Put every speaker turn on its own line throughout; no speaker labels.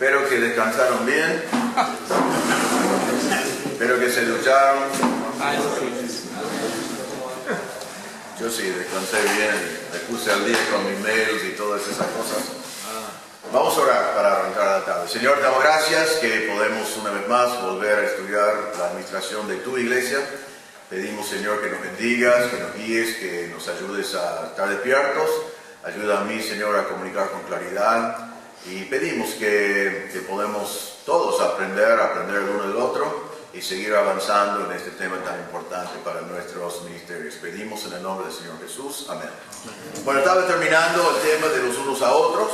Espero que descansaron bien. Espero que se ducharon. Yo sí, descansé bien. Me puse al día con mis mails y todas esas cosas. Vamos a orar para arrancar la tarde. Señor, te damos gracias que podemos una vez más volver a estudiar la administración de tu iglesia. Pedimos, Señor, que nos bendigas, que nos guíes, que nos ayudes a estar despiertos. Ayuda a mí, Señor, a comunicar con claridad. Y pedimos que podemos todos aprender el uno del otro y seguir avanzando en este tema tan importante para nuestros ministerios. Pedimos en el nombre del Señor Jesús. Amén. Bueno, estaba terminando el tema de los unos a otros.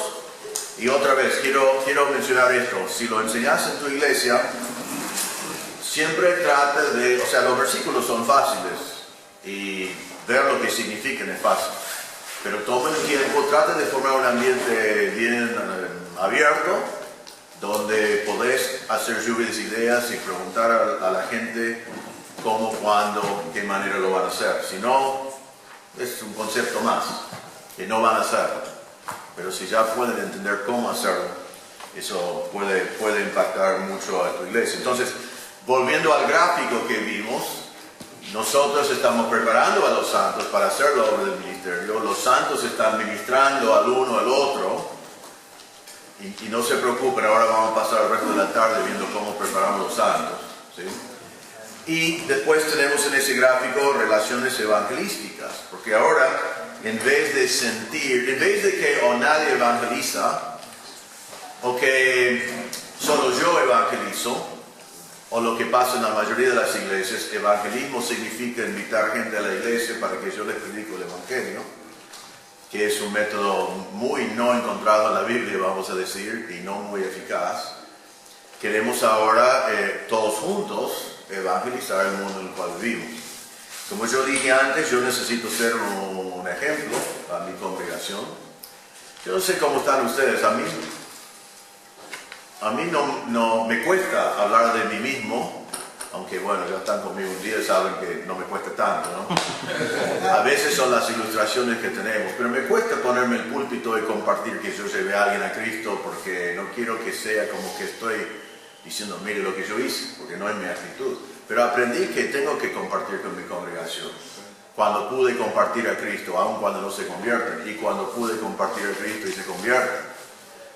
Y otra vez, quiero mencionar esto. Si lo enseñas en tu iglesia, siempre trata de... O sea, los versículos son fáciles y ver lo que significan es fácil. Pero toma el tiempo, trata de formar un ambiente bien abierto, donde podés hacer lluvia de ideas y preguntar a la gente cómo, cuándo, qué manera lo van a hacer. Si no, es un concepto más, que no van a hacer. Pero si ya pueden entender cómo hacerlo, eso puede impactar mucho a tu iglesia. Entonces, volviendo al gráfico que vimos, nosotros estamos preparando a los santos para hacer la obra del ministerio. Los santos están ministrando al uno al otro. Y no se preocupen, ahora vamos a pasar el resto de la tarde viendo cómo preparamos los santos, ¿sí? Y después tenemos en ese gráfico relaciones evangelísticas. Porque ahora, en vez de que o nadie evangeliza, o que solo yo evangelizo, o lo que pasa en la mayoría de las iglesias, evangelismo significa invitar gente a la iglesia para que yo les predico el evangelio, que es un método muy no encontrado en la Biblia, vamos a decir, y no muy eficaz. Queremos ahora, todos juntos, evangelizar el mundo en el cual vivimos. Como yo dije antes, yo necesito ser un ejemplo para mi congregación. Yo no sé cómo están ustedes, a mí no me cuesta hablar de mí mismo, aunque bueno, ya están conmigo un día y saben que no me cuesta tanto, ¿no? A veces son las ilustraciones que tenemos, pero me cuesta ponerme el púlpito y compartir que yo llevé a alguien a Cristo, porque no quiero que sea como que estoy diciendo, mire lo que yo hice, porque no es mi actitud. Pero aprendí que tengo que compartir con mi congregación. Cuando pude compartir a Cristo, aun cuando no se convierten, y cuando pude compartir a Cristo y se convierten,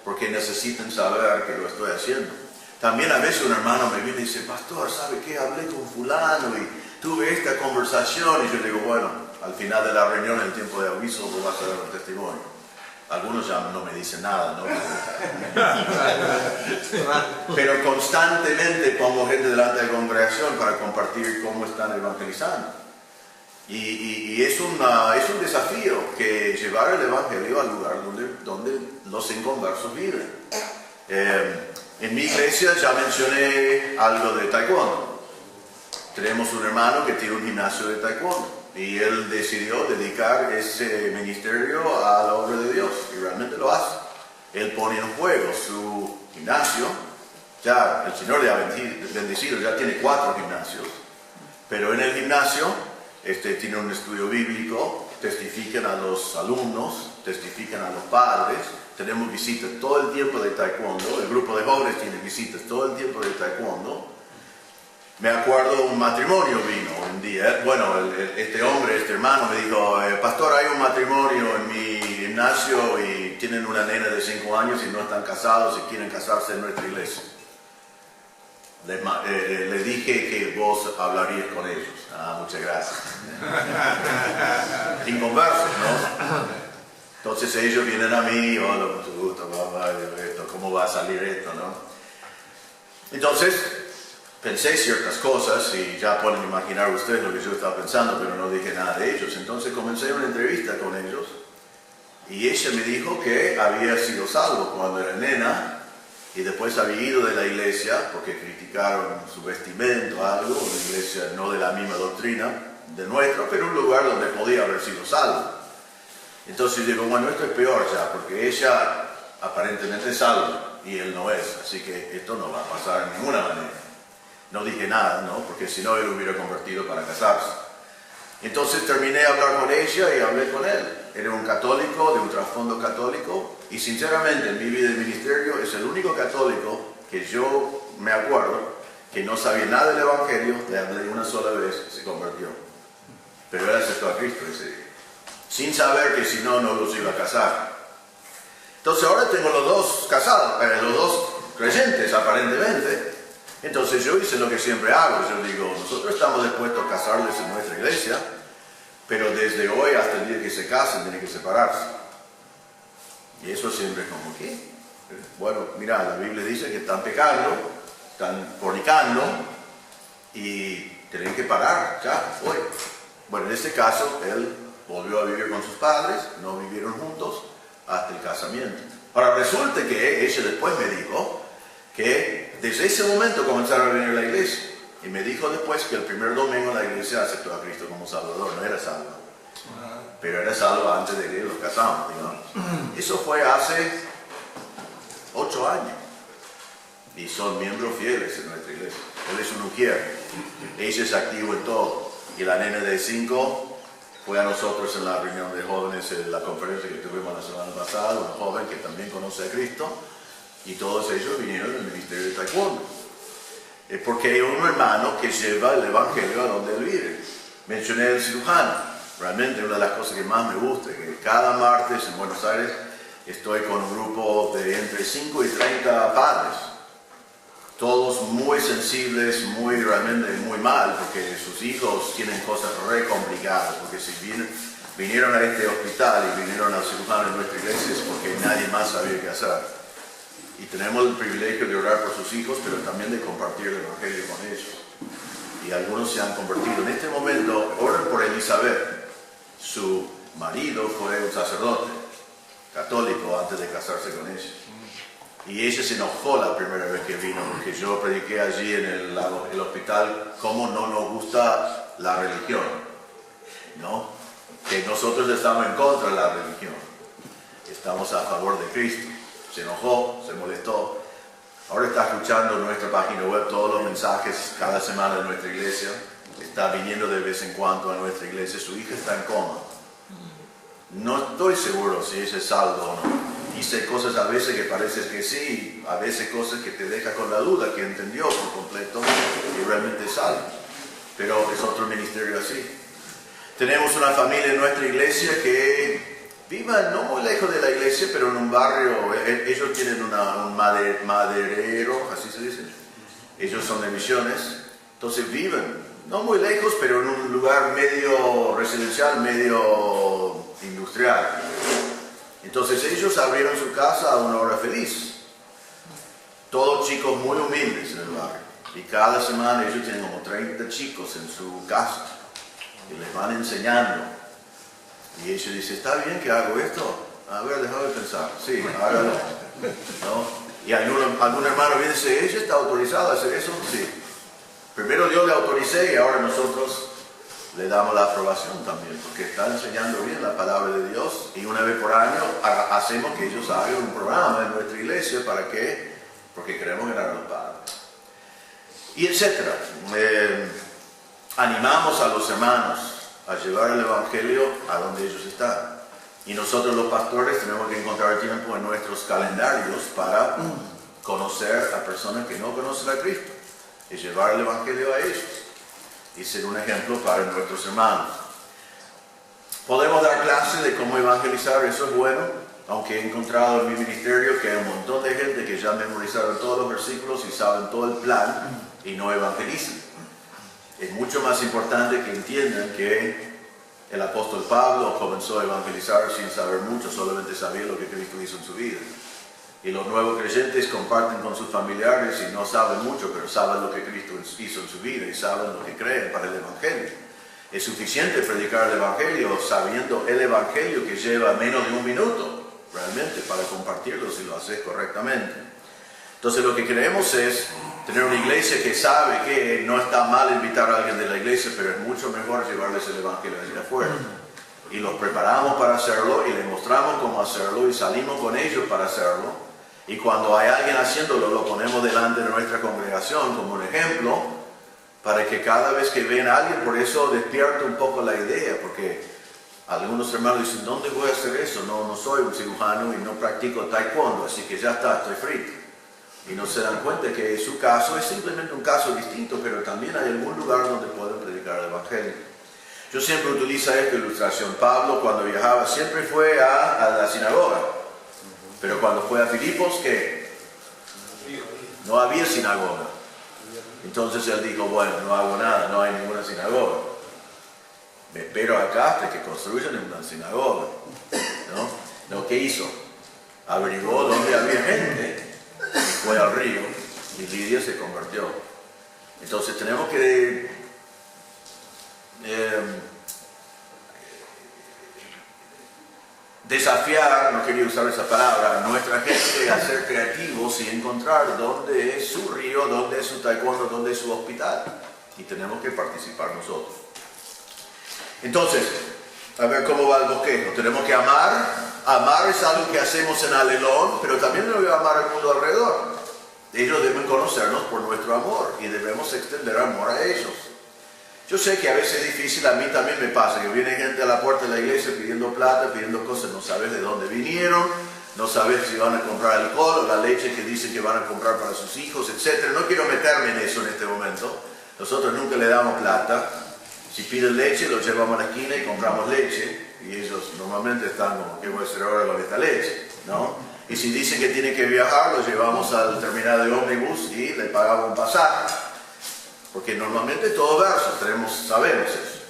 porque necesitan saber que lo estoy haciendo. También a veces un hermano me viene y dice, pastor, ¿sabe qué? Hablé con fulano y tuve esta conversación. Y yo digo, bueno, al final de la reunión, en el tiempo de aviso, vos vas a dar un testimonio. Algunos ya no me dicen nada, ¿no? Pero constantemente pongo gente delante de la congregación para compartir cómo están evangelizando. Y es un desafío que llevar el evangelio al lugar donde los inconversos viven. En mi iglesia ya mencioné algo de taekwondo. Tenemos un hermano que tiene un gimnasio de taekwondo y él decidió dedicar ese ministerio a la obra de Dios y realmente lo hace. Él pone en juego su gimnasio. Ya el Señor le ha bendecido, ya tiene 4 gimnasios, pero en el gimnasio tiene un estudio bíblico, testifican a los alumnos, testifican a los padres. Tenemos visitas todo el tiempo de taekwondo. El grupo de jóvenes tiene visitas todo el tiempo de taekwondo. Me acuerdo un matrimonio vino un día. Bueno, este hermano me dijo, pastor, hay un matrimonio en mi gimnasio y tienen una nena de 5 años y no están casados y quieren casarse en nuestra iglesia. Les dije que vos hablarías con ellos. Muchas gracias. Inconversos, ¿no? Entonces ellos vienen a mí, hola, mucho gusto, ¿cómo va a salir esto, no? Entonces, pensé ciertas cosas y ya pueden imaginar ustedes lo que yo estaba pensando, pero no dije nada de ellos. Entonces comencé una entrevista con ellos y ella me dijo que había sido salvo cuando era nena y después había ido de la iglesia porque criticaron su vestimento o algo, una iglesia no de la misma doctrina de nuestro, pero un lugar donde podía haber sido salvo. Entonces digo, bueno, esto es peor ya, porque ella aparentemente es salva y él no es, así que esto no va a pasar de ninguna manera. No dije nada, ¿no? Porque si no, él hubiera convertido para casarse. Entonces terminé de hablar con ella y hablé con él. Él era un católico, de un trasfondo católico, y sinceramente en mi vida de ministerio es el único católico que yo me acuerdo que no sabía nada del Evangelio, le hablé una sola vez, se convirtió. Pero él aceptó a Cristo ese día, sin saber que si no, no los iba a casar. Entonces ahora tengo los dos casados, los dos creyentes aparentemente. Entonces yo hice lo que siempre hago, yo digo, nosotros estamos dispuestos a casarles en nuestra iglesia, pero desde hoy hasta el día que se casen tienen que separarse. Y eso siempre es como, ¿qué? Bueno, mira, la Biblia dice que están pecando, están fornicando y tienen que parar ya, hoy. Bueno, en este caso, él volvió a vivir con sus padres, no vivieron juntos hasta el casamiento. Ahora, resulta que ella después me dijo que desde ese momento comenzaron a venir a la iglesia. Y me dijo después que el primer domingo la iglesia aceptó a Cristo como Salvador, no era salvo. Pero era salvo antes de que los casamos, digamos. Eso fue hace 8 años. Y son miembros fieles en nuestra iglesia. Él es un ujier. Ella es activo en todo. Y la nena de 5 fue a nosotros en la reunión de jóvenes, en la conferencia que tuvimos la semana pasada, un joven que también conoce a Cristo. Y todos ellos vinieron del ministerio de Taekwondo. Es porque hay un hermano que lleva el Evangelio a donde él vive. Mencioné el cirujano. Realmente una de las cosas que más me gusta es que cada martes en Buenos Aires estoy con un grupo de entre 5 y 30 padres. Todos muy sensibles, realmente muy mal, porque sus hijos tienen cosas re complicadas. Porque si vinieron a este hospital y vinieron al cirujano en nuestra iglesia es porque nadie más sabía qué hacer. Y tenemos el privilegio de orar por sus hijos, pero también de compartir el Evangelio con ellos. Y algunos se han convertido. En este momento, oren por Elizabeth. Su marido fue un sacerdote católico antes de casarse con ella. Y ella se enojó la primera vez que vino, porque yo prediqué allí en el hospital cómo no nos gusta la religión, ¿no? Que nosotros estamos en contra de la religión. Estamos a favor de Cristo. Se enojó, se molestó. Ahora está escuchando nuestra página web todos los mensajes cada semana de nuestra iglesia. Está viniendo de vez en cuando a nuestra iglesia. Su hija está en coma. No estoy seguro si ella es salva o no. Dice cosas a veces que parece que sí, a veces cosas que te deja con la duda, que entendió por completo y realmente es salva. Pero es otro ministerio así. Tenemos una familia en nuestra iglesia que vivan no muy lejos de la iglesia, pero en un barrio. Ellos tienen un maderero, así se dice. Ellos son de Misiones. Entonces viven, no muy lejos, pero en un lugar medio residencial, medio industrial. Entonces ellos abrieron su casa a una hora feliz. Todos chicos muy humildes en el barrio. Y cada semana ellos tienen como 30 chicos en su casa. Y les van enseñando. Y ella dice, ¿está bien que hago esto? A ver, déjame pensar. Sí, hágalo. ¿No? Y algún hermano viene y dice, ¿ella está autorizada a hacer eso? Sí. Primero yo le autoricé y ahora nosotros le damos la aprobación también, porque está enseñando bien la palabra de Dios. Y una vez por año hacemos que ellos hagan un programa en nuestra iglesia. ¿Para qué? Porque queremos ganar a los padres. Y etcétera. Animamos a los hermanos a llevar el Evangelio a donde ellos están. Y nosotros los pastores tenemos que encontrar tiempo en nuestros calendarios para conocer a personas que no conocen a Cristo y llevar el Evangelio a ellos y ser un ejemplo para nuestros hermanos. Podemos dar clases de cómo evangelizar, eso es bueno, aunque he encontrado en mi ministerio que hay un montón de gente que ya memorizaron todos los versículos y saben todo el plan y no evangelizan. Es mucho más importante que entiendan que el apóstol Pablo comenzó a evangelizar sin saber mucho, solamente sabía lo que Cristo hizo en su vida. Y los nuevos creyentes comparten con sus familiares y no saben mucho, pero saben lo que Cristo hizo en su vida y saben lo que creen para el Evangelio. Es suficiente predicar el Evangelio sabiendo el Evangelio que lleva menos de un minuto, realmente, para compartirlo si lo haces correctamente. Entonces lo que queremos es tener una iglesia que sabe que no está mal invitar a alguien de la iglesia, pero es mucho mejor llevarles el Evangelio allá afuera. Y los preparamos para hacerlo y les mostramos cómo hacerlo y salimos con ellos para hacerlo. Y cuando hay alguien haciéndolo, lo ponemos delante de nuestra congregación como un ejemplo para que cada vez que ven a alguien, por eso despierta un poco la idea, porque algunos hermanos dicen, ¿dónde voy a hacer eso? No soy un cirujano y no practico taekwondo, así que ya está, estoy frito. Y no se dan cuenta que su caso es simplemente un caso distinto, pero también hay algún lugar donde pueden predicar el Evangelio. Yo siempre utilizo esta ilustración. Pablo, cuando viajaba, siempre fue a la sinagoga. Pero cuando fue a Filipos, ¿qué? No había sinagoga. Entonces él dijo, bueno, no hago nada, no hay ninguna sinagoga. Me espero acá hasta que construyan una sinagoga. ¿No? ¿Qué hizo? Averiguó dónde había gente y fue al río y Lidia se convirtió. Entonces tenemos que desafiar, no quería usar esa palabra, a nuestra gente a ser creativos y encontrar dónde es su río, dónde es su taekwondo, dónde es su hospital. Y tenemos que participar nosotros. Entonces, a ver cómo va el bosquejo. Tenemos que amar. Amar es algo que hacemos en Alelón, pero también debemos amar al mundo alrededor. Ellos deben conocernos por nuestro amor y debemos extender amor a ellos. Yo sé que a veces es difícil, a mí también me pasa, que viene gente a la puerta de la iglesia pidiendo plata, pidiendo cosas, no sabes de dónde vinieron, no sabes si van a comprar alcohol o la leche que dicen que van a comprar para sus hijos, etc. No quiero meterme en eso en este momento. Nosotros nunca le damos plata. Si piden leche, lo llevamos a la esquina y compramos leche. Y ellos normalmente están como, ¿qué voy a hacer ahora con esta leche? ¿No? Y si dicen que tienen que viajar, lo llevamos al terminal de ómnibus y le pagamos un pasaje. Porque normalmente todo verso, sabemos eso.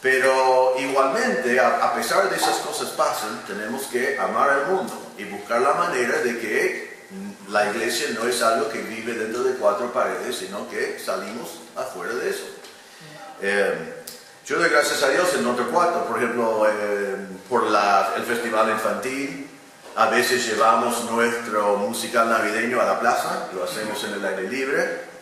Pero igualmente, a pesar de esas cosas pasan, tenemos que amar al mundo y buscar la manera de que la iglesia no es algo que vive dentro de cuatro paredes, sino que salimos afuera de eso. Yo doy gracias a Dios en Norte Cuatro, por ejemplo, por el festival infantil. A veces llevamos nuestro musical navideño a la plaza, lo hacemos en el aire libre.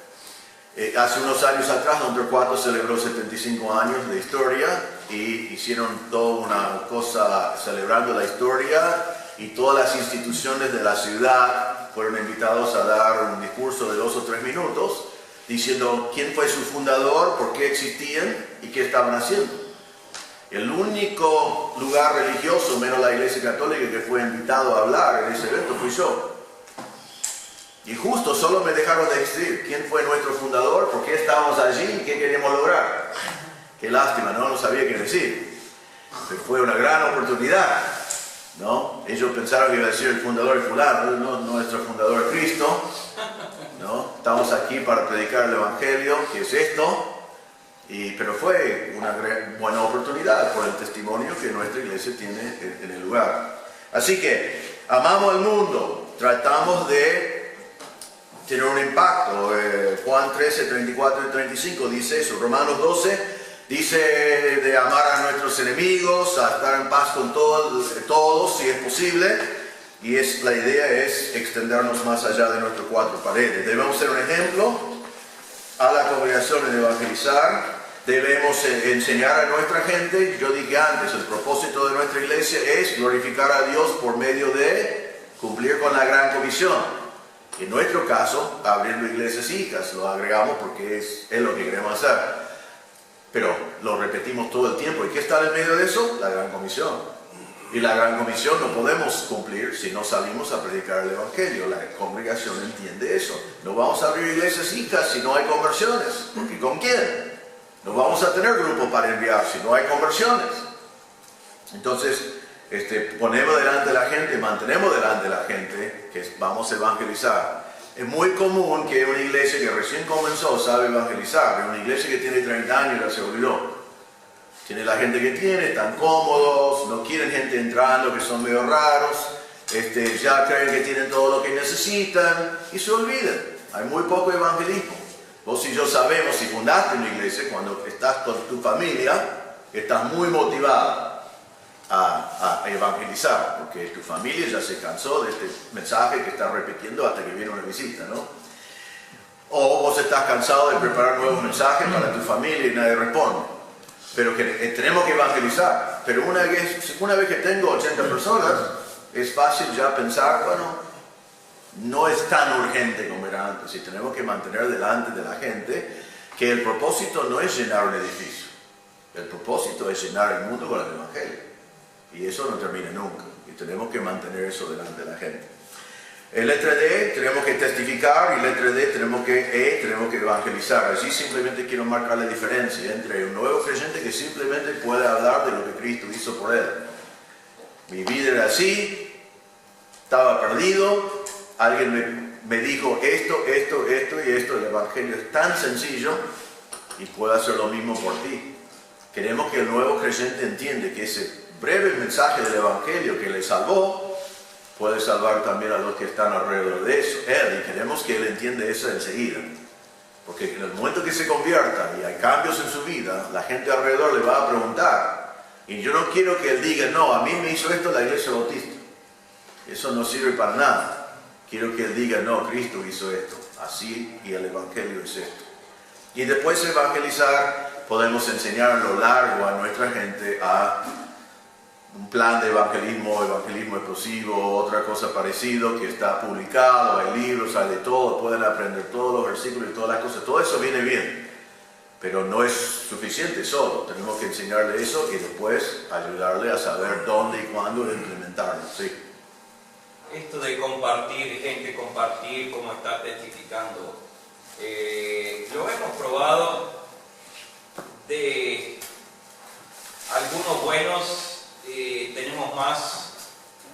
Hace unos años atrás, Norte Cuatro celebró 75 años de historia y hicieron toda una cosa celebrando la historia, y todas las instituciones de la ciudad fueron invitados a dar un discurso de 2 o 3 minutos diciendo quién fue su fundador, por qué existían y qué estaban haciendo. El único lugar religioso, menos la Iglesia Católica, que fue invitado a hablar en ese evento fui yo. Y justo solo me dejaron de decir quién fue nuestro fundador, por qué estábamos allí y qué queríamos lograr. Qué lástima, no sabía qué decir. Pero fue una gran oportunidad, ¿no? Ellos pensaron que iba a decir el fundador es fulano, no, nuestro fundador es Cristo, ¿no? Estamos aquí para predicar el Evangelio, que es esto. Pero fue una buena oportunidad por el testimonio que nuestra iglesia tiene en el lugar. Así que amamos al mundo, tratamos de tener un impacto. Juan 13, 34 y 35 dice eso. Romanos 12 dice de amar a nuestros enemigos, a estar en paz con todos si es posible. Y la idea es extendernos más allá de nuestras cuatro paredes. Debemos ser un ejemplo a la congregación en evangelizar. Debemos enseñar a nuestra gente. Yo dije antes, el propósito de nuestra iglesia es glorificar a Dios por medio de cumplir con la gran comisión. En nuestro caso, abriendo iglesias hijas, lo agregamos porque es lo que queremos hacer. Pero lo repetimos todo el tiempo. ¿Y qué está en medio de eso? La gran comisión. Y la gran comisión no podemos cumplir si no salimos a predicar el Evangelio. La congregación entiende eso. No vamos a abrir iglesias hijas si no hay conversiones. Porque ¿con quién? No vamos a tener grupos para enviar si no hay conversiones. Entonces, ponemos delante de la gente, mantenemos delante de la gente que vamos a evangelizar. Es muy común que una iglesia que recién comenzó sabe evangelizar, una iglesia que tiene 30 años ya se olvidó. Tiene la gente que tiene, están cómodos, no quieren gente entrando que son medio raros, ya creen que tienen todo lo que necesitan y se olvidan. Hay muy poco evangelismo. Vos y yo sabemos, si fundaste una iglesia, cuando estás con tu familia, estás muy motivado a evangelizar, porque tu familia ya se cansó de este mensaje que estás repitiendo hasta que viene una visita, ¿no? O vos estás cansado de preparar nuevos mensajes para tu familia y nadie responde. Pero que tenemos que evangelizar. Pero una vez que tengo 80 personas, es fácil ya pensar, bueno, no es tan urgente como era antes, y tenemos que mantener delante de la gente que el propósito no es llenar un edificio. El propósito es llenar el mundo con el Evangelio. Y eso no termina nunca. Y tenemos que mantener eso delante de la gente. En letra D tenemos que testificar y letra D tenemos que evangelizar. Allí simplemente quiero marcar la diferencia entre un nuevo creyente que simplemente puede hablar de lo que Cristo hizo por él. Mi vida era así, estaba perdido, alguien me dijo esto y esto. El Evangelio es tan sencillo y puedo hacer lo mismo por ti. Queremos que el nuevo creyente entienda que ese breve mensaje del Evangelio que le salvó puede salvar también a los que están alrededor de él, y queremos que él entienda eso enseguida. Porque en el momento que se convierta y hay cambios en su vida, la gente alrededor le va a preguntar. Y yo no quiero que él diga, no, a mí me hizo esto la Iglesia Bautista. Eso no sirve para nada. Quiero que él diga, no, Cristo hizo esto, así, y el Evangelio es esto. Y después de evangelizar, podemos enseñar a lo largo a nuestra gente a un plan de evangelismo explosivo, otra cosa parecida que está publicado, hay libros, hay de todo, pueden aprender todos los versículos y todas las cosas, todo eso viene bien, pero no es suficiente solo, tenemos que enseñarle eso y después ayudarle a saber dónde y cuándo implementarlo. Sí.
Esto de compartir, gente compartir, como está testificando, lo hemos probado de algunos buenos. Tenemos más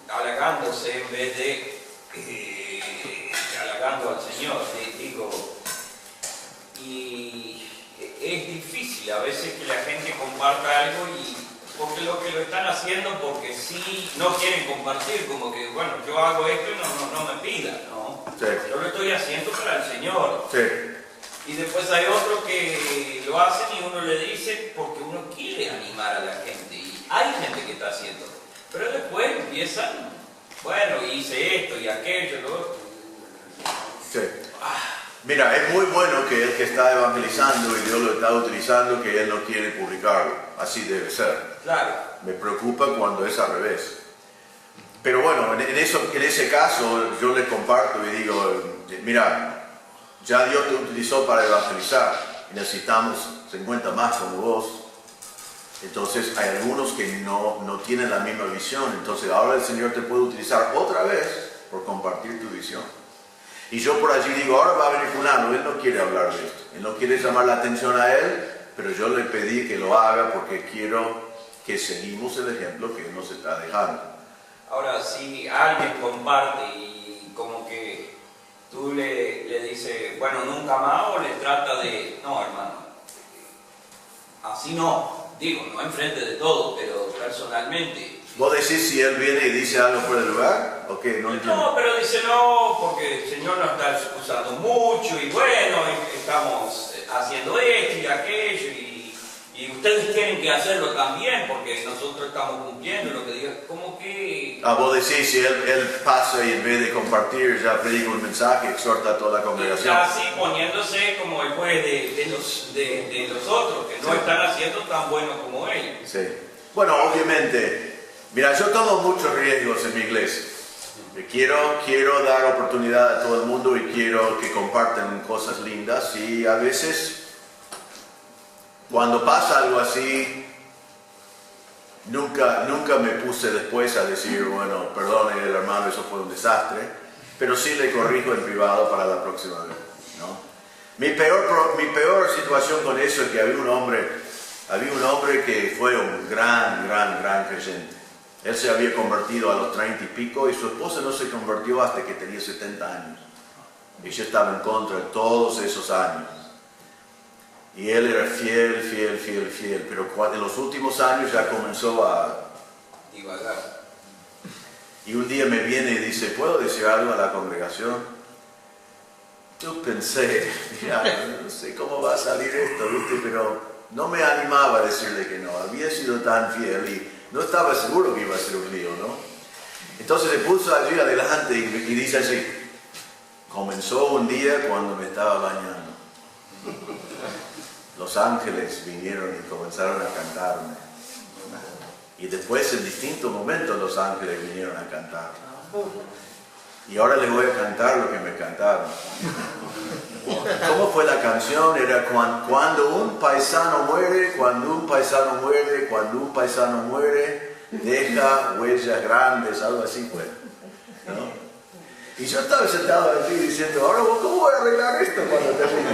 halagándose en vez de halagando al Señor, digo. Y es difícil a veces que la gente comparta algo porque lo que lo están haciendo porque sí no quieren compartir, como que bueno, yo hago esto y no me pidan, ¿no? Sí. Yo lo estoy haciendo para el Señor. Sí. Y después hay otros que lo hacen y uno le dice porque uno quiere animar a la gente. Y hay gente que está haciendo. Pero después empiezan, bueno, hice esto y aquello, lo otro.
Sí. Mira, es muy bueno que el que está evangelizando y Dios lo está utilizando, que él no quiere publicarlo. Así debe ser.
Claro.
Me preocupa cuando es al revés. Pero bueno, en ese caso yo le comparto y digo, mira, ya Dios te utilizó para evangelizar y necesitamos 50 más como vos. Entonces hay algunos que no tienen la misma visión. Entonces ahora el Señor te puede utilizar otra vez por compartir tu visión. Y yo por allí digo, ahora va a venir fulano, él no quiere hablar de esto. Él no quiere llamar la atención a él, pero yo le pedí que lo haga porque quiero que seguimos el ejemplo que él nos está dejando.
Ahora, si alguien comparte y como que tú le dices, bueno, nunca más, o le trata de, no, hermano, así no, digo, no enfrente de todo, pero personalmente.
¿Vos decís si él viene y dice algo fuera de lugar? ¿O qué? No entiendo.
No, pero dice no, porque el Señor nos está usando mucho y bueno, estamos haciendo esto y aquello y ustedes tienen que hacerlo también porque nosotros estamos cumpliendo lo que diga, como que...
Vos decís si él pasa y en vez de compartir ya predica un mensaje, exhorta a toda la congregación.
Así poniéndose como el juez de los otros, que no están haciendo tan bueno como él.
Sí. Bueno, obviamente, mira, yo tomo muchos riesgos en mi iglesia. Quiero dar oportunidad a todo el mundo y quiero que compartan cosas lindas y a veces cuando pasa algo así nunca me puse después a decir bueno, perdone el hermano, eso fue un desastre, pero sí le corrijo en privado para la próxima vez, ¿no? Mi peor situación con eso es que había un hombre que fue un gran creyente. Él se había convertido a los 30 y pico y su esposa no se convirtió hasta que tenía 70 años. Ella estaba en contra de todos esos años. Y él era fiel, pero en los últimos años ya comenzó a
divagar.
Y un día me viene y dice, ¿puedo decir algo a la congregación? Yo pensé, mira, no sé cómo va a salir esto, ¿viste? Pero no me animaba a decirle que no. Había sido tan fiel y no estaba seguro que iba a ser un lío, ¿no? Entonces se puso allí adelante y dice así, comenzó un día cuando me estaba bañando. Los ángeles vinieron y comenzaron a cantarme. Y después en distintos momentos los ángeles vinieron a cantar. Y ahora les voy a cantar lo que me cantaron. ¿Cómo fue la canción? Era cuando un paisano muere, cuando un paisano muere, cuando un paisano muere, deja huellas grandes, algo así fue, ¿no? Y yo estaba sentado allí diciendo, ahora ¿cómo voy a arreglar esto cuando termine?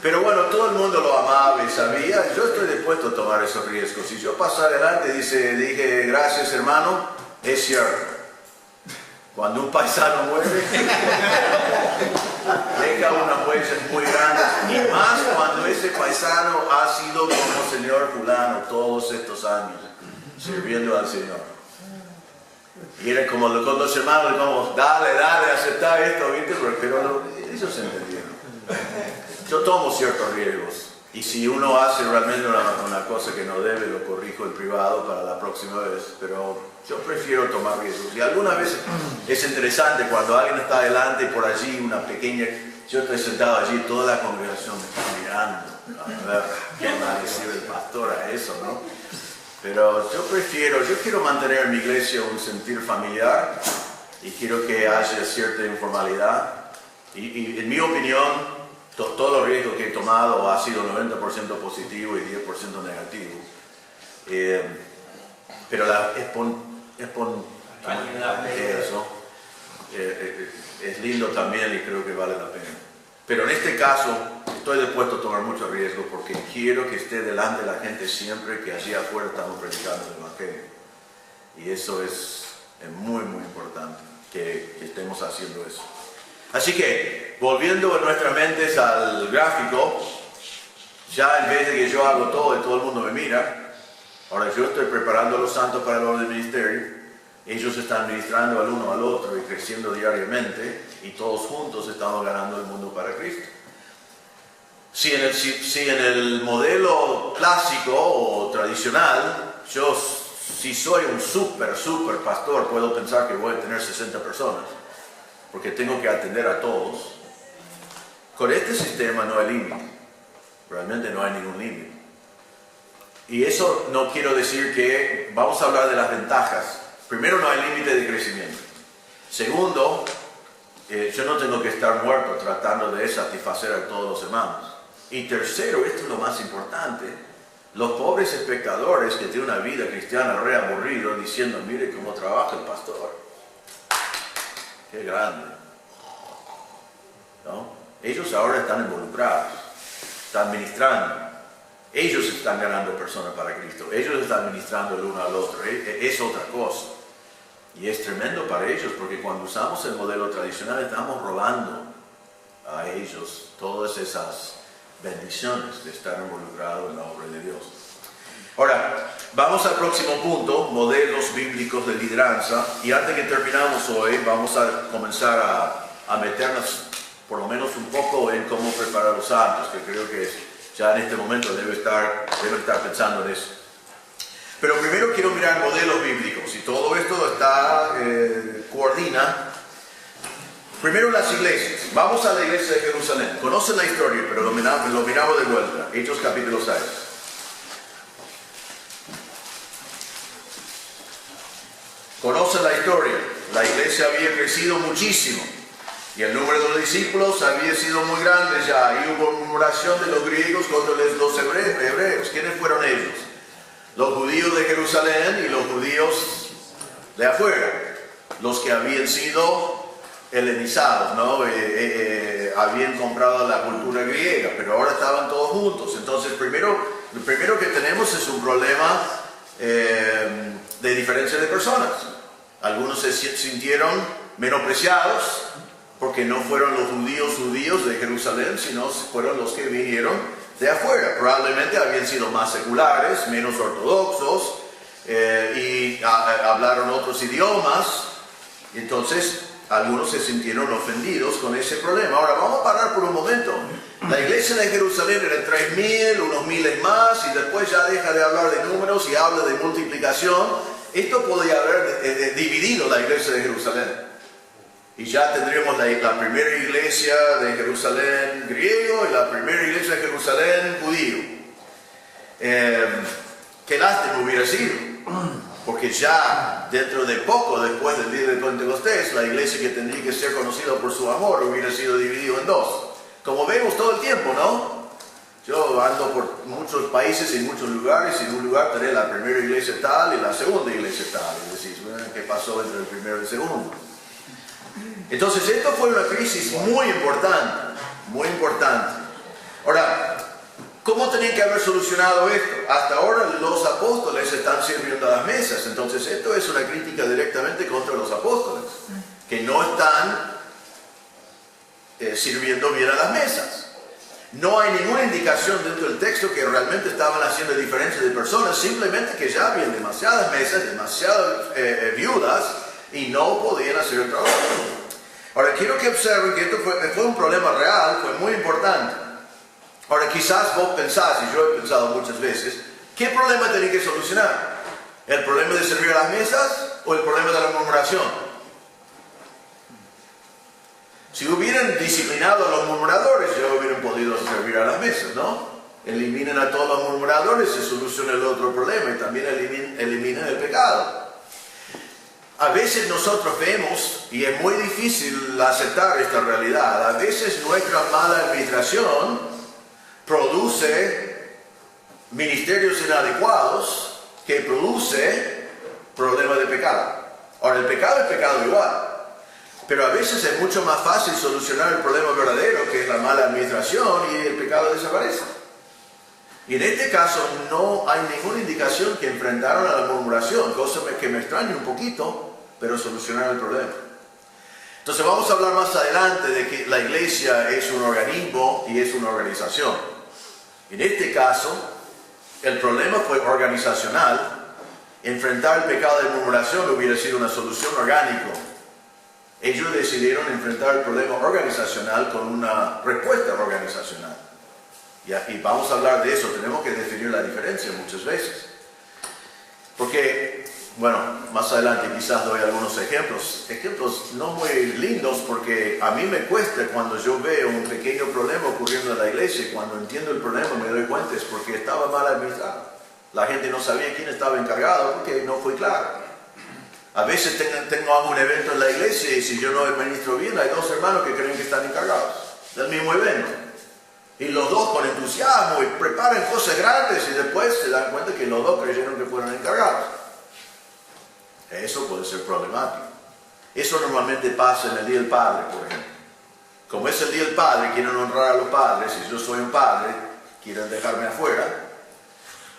Pero bueno, todo el mundo lo amaba y sabía, yo estoy dispuesto a tomar esos riesgos. Si yo paso adelante, dije, gracias hermano, es cierto. Cuando un paisano muere, deja unas huellas muy grandes, y más cuando ese paisano ha sido como señor fulano todos estos años, sirviendo al Señor. Y era como con los hermanos, como, dale, acepta esto, ¿viste? Pero ellos entendieron. Yo tomo ciertos riesgos. Y si uno hace realmente una cosa que no debe, lo corrijo en privado para la próxima vez. Pero yo prefiero tomar riesgos. Y algunas veces es interesante cuando alguien está adelante y por allí una pequeña... Yo estoy sentado allí, toda la congregación me está mirando. A ver, ¿qué va a decir el pastor a eso, no? Pero yo quiero mantener en mi iglesia un sentir familiar y quiero que haya cierta informalidad. Y en mi opinión, todos los riesgos que he tomado ha sido 90% positivo y 10% negativo. Pero la eso es lindo también y creo que vale la pena. Pero en este caso estoy dispuesto a tomar muchos riesgos porque quiero que esté delante de la gente siempre que allí afuera estamos predicando el Evangelio. Y eso es muy, muy importante que estemos haciendo eso. Así que, volviendo en nuestras mentes al gráfico, ya en vez de que yo hago todo y todo el mundo me mira, ahora yo estoy preparando a los santos para el orden del ministerio, ellos están ministrando al uno al otro y creciendo diariamente, y todos juntos estamos ganando el mundo para Cristo. Si en el modelo clásico o tradicional, si soy un super pastor, puedo pensar que voy a tener 60 personas, porque tengo que atender a todos. Con este sistema no hay límite, realmente no hay ningún límite. Y eso no quiero decir que, vamos a hablar de las ventajas. Primero, no hay límite de crecimiento. Segundo, yo no tengo que estar muerto tratando de satisfacer a todos los hermanos. Y tercero, esto es lo más importante, los pobres espectadores que tienen una vida cristiana re aburrida diciendo, mire cómo trabaja el pastor. Qué grande, ¿no? Ellos ahora están involucrados, están ministrando, ellos están ganando personas para Cristo, ellos están ministrando el uno al otro, es otra cosa. Y es tremendo para ellos, porque cuando usamos el modelo tradicional estamos robando a ellos todas esas bendiciones de estar involucrados en la obra de Dios. Ahora, vamos al próximo punto, modelos bíblicos de lideranza. Y antes que terminamos hoy, vamos a comenzar a meternos por lo menos un poco en cómo preparar a los santos, que creo que ya en este momento debe estar pensando en eso. Pero primero quiero mirar modelos bíblicos, y todo esto coordina. Primero las iglesias. Vamos a la iglesia de Jerusalén. Conocen la historia, pero lo miramos de vuelta. Hechos capítulo 6. Conocen la historia. La iglesia había crecido muchísimo y el número de los discípulos había sido muy grande ya. Y hubo murmuración de los griegos contra los hebreos. ¿Quiénes fueron ellos? Los judíos de Jerusalén y los judíos de afuera. Los que habían sido helenizados, ¿no? Habían comprado la cultura griega, pero ahora estaban todos juntos. Entonces, lo primero que tenemos es un problema de diferencia de personas. Algunos se sintieron menospreciados porque no fueron los judíos de Jerusalén, sino fueron los que vinieron de afuera. Probablemente habían sido más seculares, menos ortodoxos, y hablaron otros idiomas. Entonces, algunos se sintieron ofendidos con ese problema. Ahora, vamos a parar por un momento. La iglesia de Jerusalén era 3.000, unos miles más, y después ya deja de hablar de números y habla de multiplicación. Esto podría haber dividido la iglesia de Jerusalén. Y ya tendríamos la primera iglesia de Jerusalén griego y la primera iglesia de Jerusalén judío. Qué lástima hubiera sido. Porque ya dentro de poco, después del día de Pentecostés, la iglesia que tendría que ser conocida por su amor hubiera sido dividida en dos. Como vemos todo el tiempo, ¿no? Yo ando por muchos países y muchos lugares, y en un lugar tenés la primera iglesia tal y la segunda iglesia tal. Y decís, bueno, ¿qué pasó entre el primero y el segundo? Entonces, esto fue una crisis muy importante, muy importante. Ahora, ¿cómo tenían que haber solucionado esto? Hasta ahora los apóstoles están sirviendo a las mesas, entonces esto es una crítica directamente contra los apóstoles, que no están sirviendo bien a las mesas. No hay ninguna indicación dentro del texto que realmente estaban haciendo diferencia de personas, simplemente que ya habían demasiadas mesas, demasiadas viudas, y no podían hacer el trabajo. Ahora, quiero que observen que esto fue un problema real, fue muy importante. Ahora, quizás vos pensás, y yo he pensado muchas veces, ¿qué problema tenía que solucionar? ¿El problema de servir a las mesas o el problema de la murmuración? Si hubieran disciplinado a los murmuradores, ya hubieran podido servir a las mesas, ¿no? Eliminen a todos los murmuradores, se soluciona el otro problema y también eliminen el pecado. A veces nosotros vemos, y es muy difícil aceptar esta realidad, a veces nuestra mala administración produce ministerios inadecuados que produce problemas de pecado. Ahora, el pecado es pecado igual, pero a veces es mucho más fácil solucionar el problema verdadero, que es la mala administración, y el pecado desaparece. Y en este caso no hay ninguna indicación que enfrentaron a la murmuración, cosa que me extraña un poquito, pero solucionaron el problema. Entonces vamos a hablar más adelante de que la iglesia es un organismo y es una organización. En este caso, el problema fue organizacional. Enfrentar el pecado de murmuración hubiera sido una solución orgánica. Ellos decidieron enfrentar el problema organizacional con una respuesta organizacional. Y vamos a hablar de eso. Tenemos que definir la diferencia muchas veces. Porque, bueno, más adelante quizás doy algunos ejemplos. Ejemplos no muy lindos, porque a mí me cuesta cuando yo veo un pequeño problema ocurriendo en la iglesia, y cuando entiendo el problema me doy cuenta es porque estaba mal administrado. La gente no sabía quién estaba encargado porque no fue claro. A veces tengo un evento en la iglesia y si yo no administro bien, hay dos hermanos que creen que están encargados del mismo evento. Y los dos con entusiasmo y preparan cosas grandes y después se dan cuenta que los dos creyeron que fueron encargados. Eso puede ser problemático. Eso normalmente pasa en el Día del Padre, por ejemplo. Como es el Día del Padre, quieren honrar a los padres, y yo soy un padre, quieren dejarme afuera.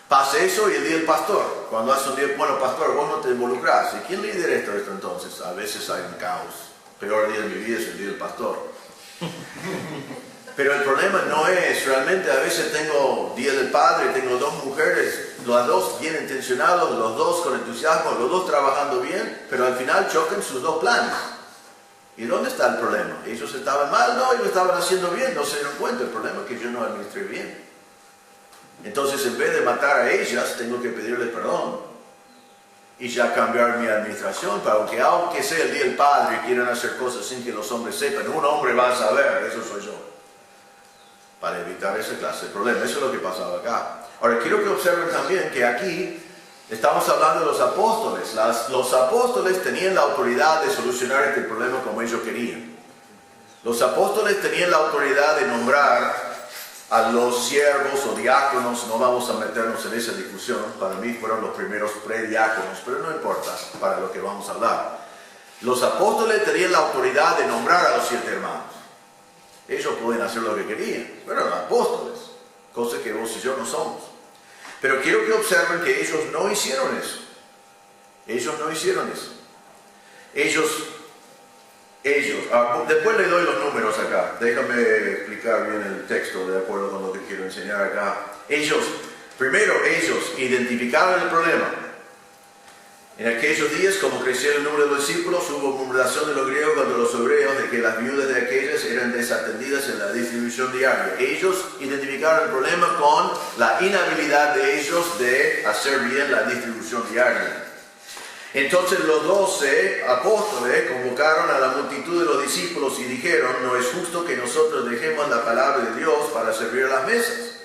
Pasa eso y el Día del Pastor. Cuando hace un día, bueno, pastor, vos no te involucrás. ¿Y quién lidera esto entonces? A veces hay un caos. Peor día de mi vida es el Día del Pastor. Pero el problema no es, realmente a veces tengo Día del Padre, tengo dos mujeres, las dos bien intencionadas, los dos con entusiasmo, los dos trabajando bien, pero al final chocan sus dos planes. ¿Y dónde está el problema? ¿Ellos estaban mal? No, ellos estaban haciendo bien, no se dieron cuenta. El problema es que yo no administré bien. Entonces, en vez de matar a ellas, tengo que pedirle perdón y ya cambiar mi administración, para aunque sea el Día del Padre y quieran hacer cosas sin que los hombres sepan, un hombre va a saber, eso soy yo, para evitar esa clase de problema. Eso es lo que pasaba acá. Ahora, quiero que observen también que aquí estamos hablando de los apóstoles. Los apóstoles tenían la autoridad de solucionar este problema como ellos querían. Los apóstoles tenían la autoridad de nombrar a los siervos o diáconos. No vamos a meternos en esa discusión. Para mí fueron los primeros prediáconos, pero no importa para lo que vamos a hablar. Los apóstoles tenían la autoridad de nombrar a los 7 hermanos. Ellos pueden hacer lo que querían, pero eran apóstoles, cosa que vos y yo no somos. Pero quiero que observen que ellos no hicieron eso. Ellos no hicieron eso. Después le doy los números acá. Déjame explicar bien el texto de acuerdo con lo que quiero enseñar acá. Primero ellos identificaron el problema. En aquellos días, como crecía el número de discípulos, hubo murmuración de los griegos contra los hebreos de que las viudas de aquellas eran desatendidas en la distribución diaria. Ellos identificaron el problema con la inhabilidad de ellos de hacer bien la distribución diaria. Entonces los 12 apóstoles convocaron a la multitud de los discípulos y dijeron: no es justo que nosotros dejemos la palabra de Dios para servir a las mesas.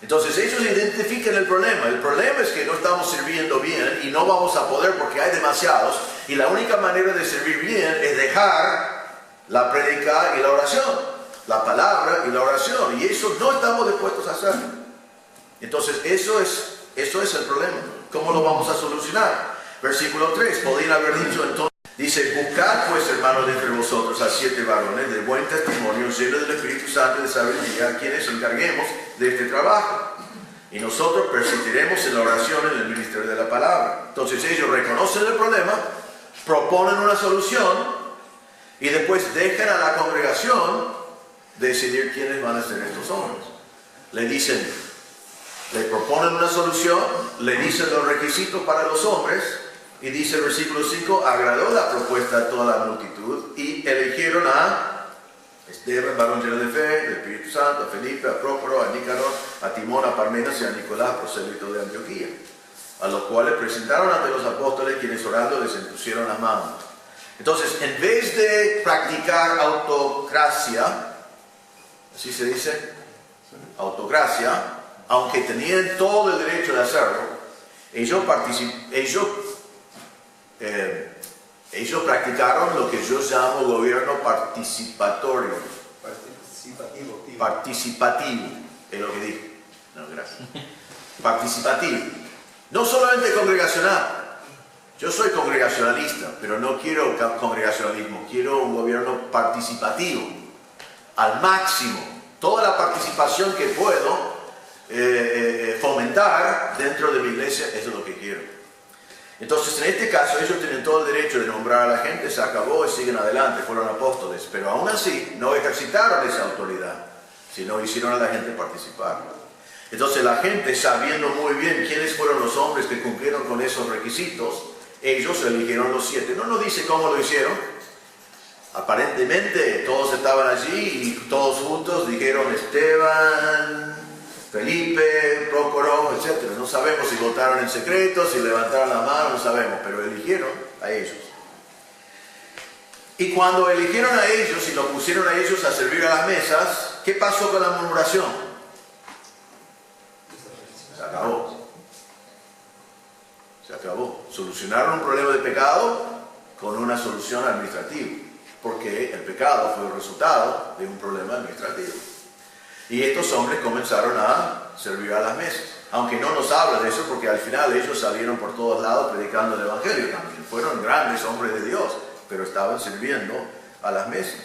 Entonces ellos identifican el problema. El problema es que no estamos sirviendo bien y no vamos a poder porque hay demasiados. Y la única manera de servir bien es dejar la prédica y la oración, la palabra y la oración. Y eso no estamos dispuestos a hacer. Entonces eso es el problema. ¿Cómo lo vamos a solucionar? Versículo 3, podrían haber dicho entonces, dice, buscad pues hermanos de entre vosotros a 7 varones de buen testimonio, llenos del Espíritu Santo y de sabiduría, a quienes encarguemos de este trabajo. Y nosotros persistiremos en la oración en el ministerio de la palabra. Entonces ellos reconocen el problema, proponen una solución y después dejan a la congregación decidir quiénes van a ser estos hombres. Le proponen una solución, le dicen los requisitos para los hombres. Y dice el versículo 5, agradó la propuesta a toda la multitud y eligieron a Esteban, varón lleno de fe, del Espíritu Santo, a Felipe, a Prócoro, a Nicanor, a Timón, a Parmenas y a Nicolás, prosélito de Antioquía, a los cuales presentaron ante los apóstoles, quienes orando les impusieron las manos. Entonces, en vez de practicar autocracia, así se dice, autocracia, aunque tenían todo el derecho de hacerlo, ellos practicaron lo que yo llamo gobierno participatorio. Participativo, es lo que dije. No, gracias. Participativo. No solamente congregacional. Yo soy congregacionalista, pero no quiero congregacionalismo. Quiero un gobierno participativo. Al máximo. Toda la participación que puedo fomentar dentro de mi iglesia, eso es lo que quiero. Entonces, en este caso, ellos tienen todo el derecho de nombrar a la gente, se acabó y siguen adelante, fueron apóstoles. Pero aún así, no ejercitaron esa autoridad, sino hicieron a la gente participar. Entonces, la gente, sabiendo muy bien quiénes fueron los hombres que cumplieron con esos requisitos, ellos eligieron los 7. No nos dice cómo lo hicieron. Aparentemente, todos estaban allí y todos juntos dijeron Esteban, Felipe, Prócoro, etc. No sabemos si votaron en secreto, si levantaron la mano, no sabemos, pero eligieron a ellos. Y cuando eligieron a ellos y los pusieron a ellos a servir a las mesas, ¿qué pasó con la murmuración? Se acabó. Se acabó. Solucionaron un problema de pecado con una solución administrativa, porque el pecado fue el resultado de un problema administrativo. Y estos hombres comenzaron a servir a las mesas. Aunque no nos habla de eso, porque al final ellos salieron por todos lados predicando el Evangelio también. Fueron grandes hombres de Dios, pero estaban sirviendo a las mesas.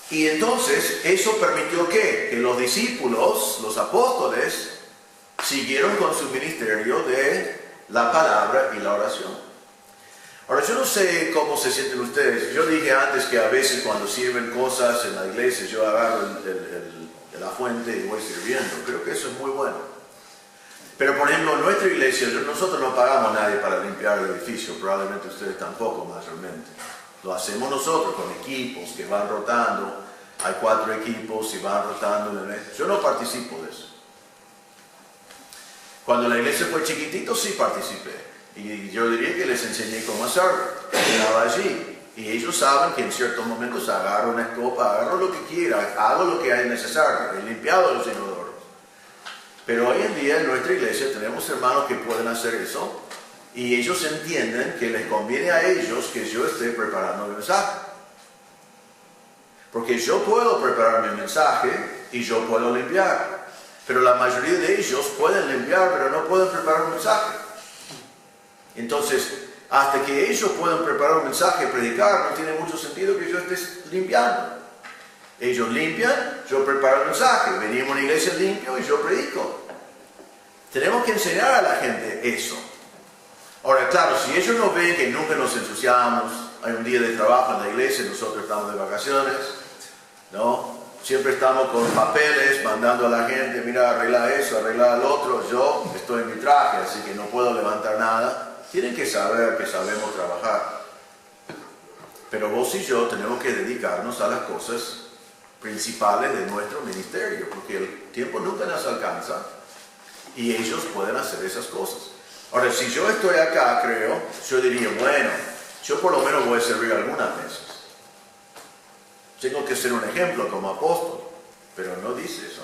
Y entonces, eso permitió que los discípulos, los apóstoles, siguieron con su ministerio de la palabra y la oración. Ahora, yo no sé cómo se sienten ustedes. Yo dije antes que a veces cuando sirven cosas en la iglesia, yo agarro de la fuente y voy sirviendo. Creo que eso es muy bueno. Pero, por ejemplo, en nuestra iglesia, nosotros no pagamos a nadie para limpiar el edificio. Probablemente ustedes tampoco, mayormente. Lo hacemos nosotros con equipos que van rotando. Hay 4 equipos y van rotando. Yo no participo de eso. Cuando la iglesia fue chiquitito, sí participé. Y yo diría que les enseñé cómo hacerlo. Estaba allí. Y ellos saben que en ciertos momentos agarro una escopa, agarro lo que quiera, hago lo que hay necesario. He limpiado los inodoros. Pero hoy en día en nuestra iglesia tenemos hermanos que pueden hacer eso. Y ellos entienden que les conviene a ellos que yo esté preparando mi mensaje. Porque yo puedo preparar mi mensaje y yo puedo limpiar. Pero la mayoría de ellos pueden limpiar, pero no pueden preparar un mensaje. Entonces, hasta que ellos puedan preparar un mensaje y predicar, no tiene mucho sentido que yo esté limpiando. Ellos limpian, yo preparo el mensaje. Venimos a una iglesia limpio y yo predico. Tenemos que enseñar a la gente eso. Ahora, claro, si ellos no ven que nunca nos ensuciamos, hay un día de trabajo en la iglesia, nosotros estamos de vacaciones, ¿no? Siempre estamos con papeles, mandando a la gente, mira, arregla eso, arregla lo otro. Yo estoy en mi traje, así que no puedo levantar nada. Tienen que saber que sabemos trabajar. Pero vos y yo tenemos que dedicarnos a las cosas principales de nuestro ministerio, porque el tiempo nunca nos alcanza y ellos pueden hacer esas cosas. Ahora, si yo estoy acá, creo, yo diría, bueno, yo por lo menos voy a servir algunas veces. Tengo que ser un ejemplo como apóstol, pero no dice eso.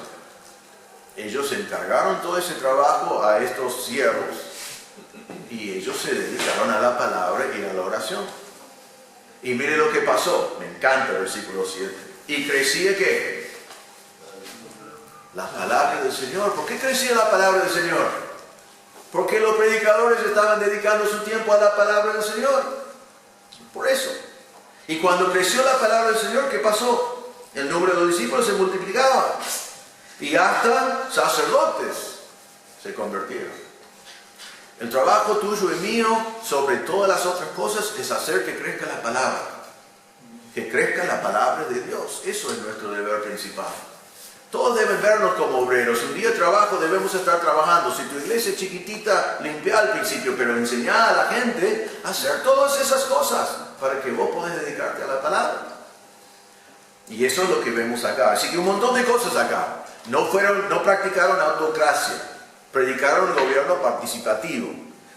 ellos encargaron todo ese trabajo a estos siervos y ellos se dedicaron a la palabra y a la oración. Y mire lo que pasó, me encanta el versículo 7. ¿Y crecía qué? La palabra del Señor. ¿Por qué crecía la palabra del Señor? Porque los predicadores estaban dedicando su tiempo a la palabra del Señor. Por eso. Y cuando creció la palabra del Señor, ¿qué pasó? El número de los discípulos se multiplicaba. Y hasta sacerdotes se convirtieron. El trabajo tuyo y mío, sobre todas las otras cosas, es hacer que crezca la palabra. Que crezca la palabra de Dios. Eso es nuestro deber principal. Todos deben vernos como obreros. Un día de trabajo debemos estar trabajando. Si tu iglesia es chiquitita, limpia al principio, pero enseñar a la gente a hacer todas esas cosas para que vos podés dedicarte a la palabra. Y eso es lo que vemos acá. Así que un montón de cosas acá. No practicaron autocracia. Predicaron el gobierno participativo.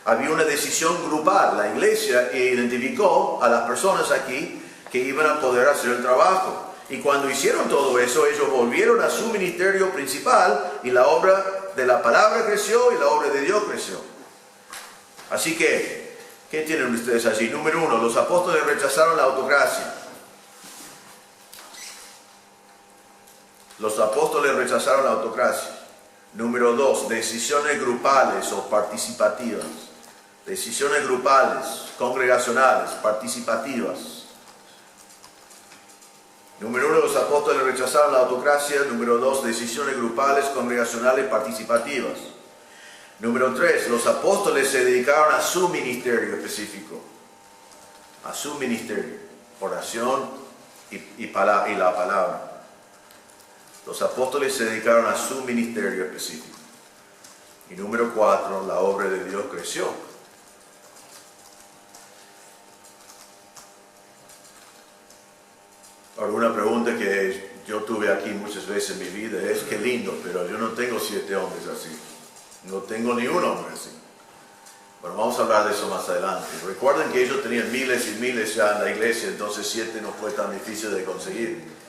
Había una decisión grupal. La iglesia identificó a las personas aquí que iban a poder hacer el trabajo. Y cuando hicieron todo eso, ellos volvieron a su ministerio principal y la obra de la palabra creció y la obra de Dios creció. Así que, ¿qué tienen ustedes allí? Número 1, los apóstoles rechazaron la autocracia. Los apóstoles rechazaron la autocracia. Número 2, decisiones grupales o participativas. Decisiones grupales, congregacionales, participativas. Número 1, los apóstoles rechazaron la autocracia. Número 2, decisiones grupales, congregacionales, participativas. Número 3, los apóstoles se dedicaron a su ministerio específico. A su ministerio. Oración y la palabra. Los apóstoles se dedicaron a su ministerio específico. Y número 4, la obra de Dios creció. Ahora, una pregunta que yo tuve aquí muchas veces en mi vida es: qué lindo, pero yo no tengo 7 hombres así. No tengo ni un hombre así. Bueno, vamos a hablar de eso más adelante. Recuerden que ellos tenían miles y miles ya en la iglesia, entonces 7 no fue tan difícil de conseguir.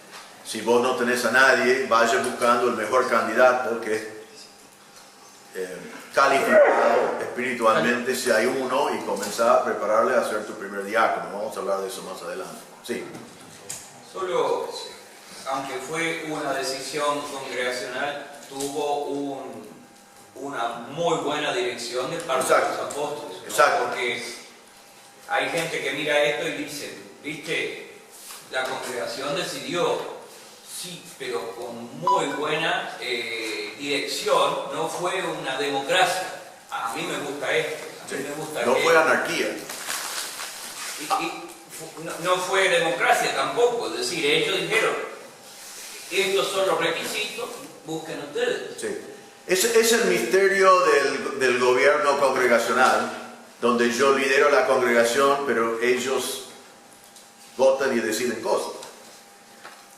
Si vos no tenés a nadie, vaya buscando el mejor candidato que es calificado espiritualmente, si hay uno, y comenzar a prepararle a ser tu primer diácono. Vamos a hablar de eso más adelante. Sí.
Solo, aunque fue una decisión congregacional, tuvo una muy buena dirección de parte de los apóstoles, ¿no?
Exacto.
Porque hay gente que mira esto y dice, viste, la congregación decidió. Sí, pero con muy buena dirección, no fue una democracia. A mí me gusta esto, a mí me gusta
no fue anarquía.
No fue democracia tampoco, es decir, ellos dijeron, estos son los requisitos, busquen ustedes.
Sí. Ese es el misterio del gobierno congregacional, donde yo lidero la congregación, pero ellos votan y deciden cosas.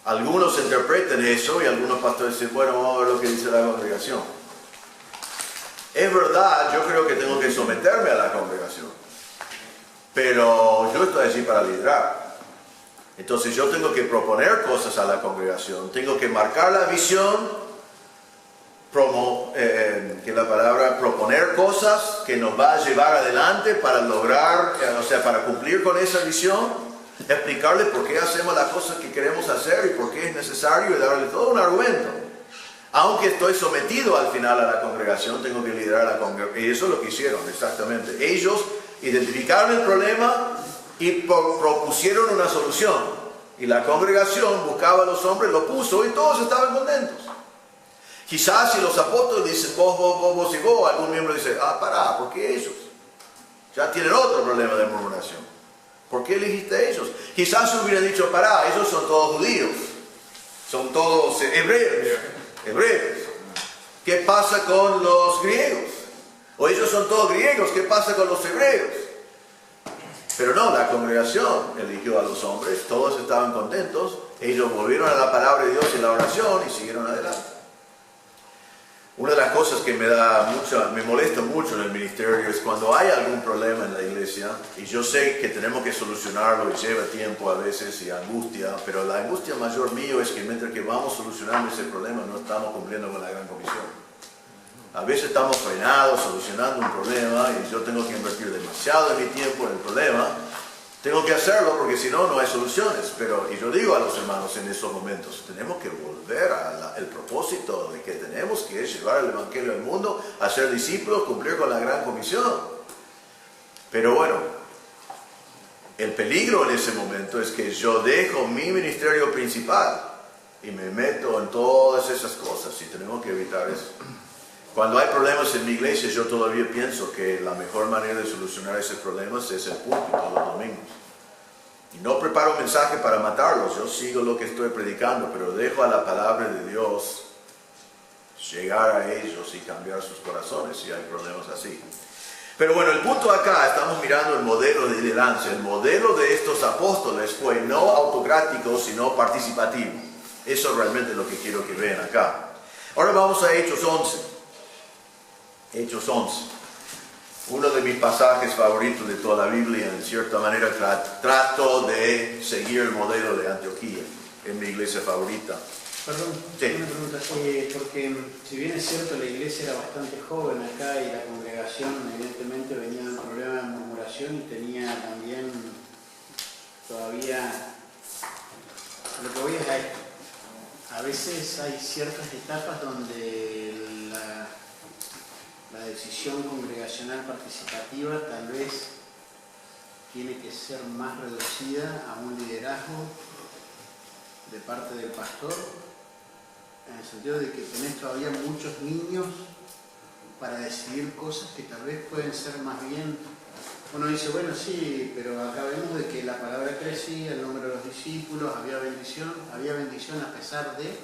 Algunos interpretan eso y algunos pastores dicen, bueno, vamos a ver lo que dice la congregación. Es verdad, yo creo que tengo que someterme a la congregación, pero yo estoy allí para liderar. Entonces yo tengo que proponer cosas a la congregación, tengo que marcar la visión, que la palabra proponer cosas que nos va a llevar adelante para lograr, para cumplir con esa visión. Explicarle por qué hacemos las cosas que queremos hacer y por qué es necesario y darle todo un argumento. Aunque estoy sometido al final a la congregación, tengo que liderar la congregación. Y eso es lo que hicieron, exactamente. Ellos identificaron el problema y propusieron una solución. Y la congregación buscaba a los hombres, lo puso y todos estaban contentos. Quizás si los apóstoles dicen vos y vos, algún miembro dice, pará, ¿por qué ellos? Ya tienen otro problema de murmuración. ¿Por qué elegiste a ellos? Quizás hubiera dicho, pará, ellos son todos judíos, son todos hebreos. ¿Qué pasa con los griegos? O ellos son todos griegos, ¿qué pasa con los hebreos? Pero no, la congregación eligió a los hombres, todos estaban contentos, ellos volvieron a la palabra de Dios y la oración y siguieron adelante. Una de las cosas que me molesta mucho en el ministerio es cuando hay algún problema en la iglesia, y yo sé que tenemos que solucionarlo y lleva tiempo a veces y angustia, pero la angustia mayor mío es que mientras que vamos solucionando ese problema no estamos cumpliendo con la gran comisión. A veces estamos frenados solucionando un problema y yo tengo que invertir demasiado de mi tiempo en el problema. Tengo que hacerlo porque si no, no hay soluciones. Y yo digo a los hermanos en esos momentos, tenemos que volver al propósito de que tenemos que llevar el Evangelio al mundo, hacer discípulos, cumplir con la gran comisión. Pero bueno, el peligro en ese momento es que yo dejo mi ministerio principal y me meto en todas esas cosas y tenemos que evitar eso. Cuando hay problemas en mi iglesia, yo todavía pienso que la mejor manera de solucionar esos problemas es el púlpito los domingos. Y no preparo un mensaje para matarlos, yo sigo lo que estoy predicando, pero dejo a la palabra de Dios llegar a ellos y cambiar sus corazones si hay problemas así. Pero bueno, el punto acá, estamos mirando el modelo de liderazgo. El modelo de estos apóstoles fue no autocrático, sino participativo. Eso es realmente lo que quiero que vean acá. Ahora vamos a Hechos 11. Hechos 11, uno de mis pasajes favoritos de toda la Biblia. En cierta manera trato de seguir el modelo de Antioquía, en mi iglesia favorita.
Perdón,
sí.
Una pregunta, porque si bien es cierto la iglesia era bastante joven acá y la congregación evidentemente venía de un problema de murmuración y tenía también todavía, lo que voy es esto, a veces hay ciertas etapas donde la decisión congregacional participativa tal vez tiene que ser más reducida a un liderazgo de parte del pastor, en el sentido de que tenés todavía muchos niños para decidir cosas que tal vez pueden ser más bien, uno dice, bueno, sí, pero acá vemos de que la palabra crecía, el número de los discípulos, había bendición a pesar de,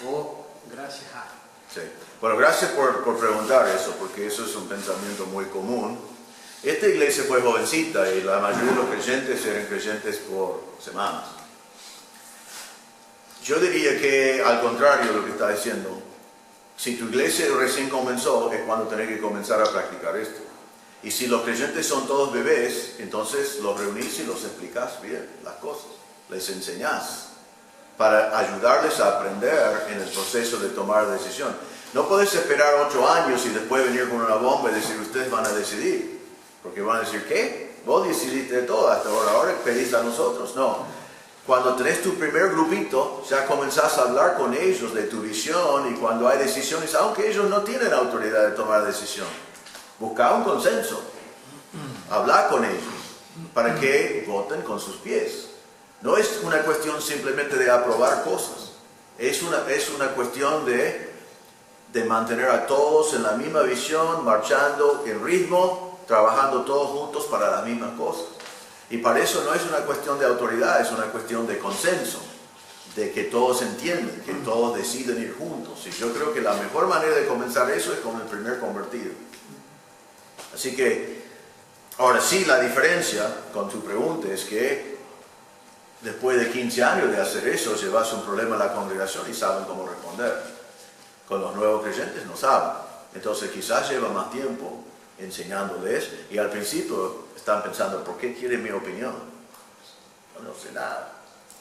o gracias a.
Sí. Bueno, gracias por preguntar eso, porque eso es un pensamiento muy común. Esta iglesia fue jovencita y la mayoría de los creyentes eran creyentes por semanas. Yo diría que al contrario de lo que está diciendo, si tu iglesia recién comenzó, es cuando tenés que comenzar a practicar esto. Y si los creyentes son todos bebés, entonces los reunís y los explicás bien las cosas, les enseñás, para ayudarles a aprender en el proceso de tomar decisión. No puedes esperar 8 años y después venir con una bomba y decir, ustedes van a decidir. Porque van a decir, ¿qué? Vos decidiste todo hasta ahora pedís a nosotros. No. Cuando tenés tu primer grupito, ya comenzás a hablar con ellos de tu visión y cuando hay decisiones, aunque ellos no tienen autoridad de tomar decisión, busca un consenso. Habla con ellos para que voten con sus pies. No es una cuestión simplemente de aprobar cosas. Es una cuestión de mantener a todos en la misma visión, marchando en ritmo, trabajando todos juntos para las mismas cosas. Y para eso no es una cuestión de autoridad, es una cuestión de consenso, de que todos entienden, que todos deciden ir juntos. Y yo creo que la mejor manera de comenzar eso es con el primer convertido. Así que, ahora sí, la diferencia con tu pregunta es que después de 15 años de hacer eso, llevas un problema a la congregación y saben cómo responder. Con los nuevos creyentes no saben. Entonces quizás lleva más tiempo enseñándoles y al principio están pensando, ¿por qué quieren mi opinión? No sé nada.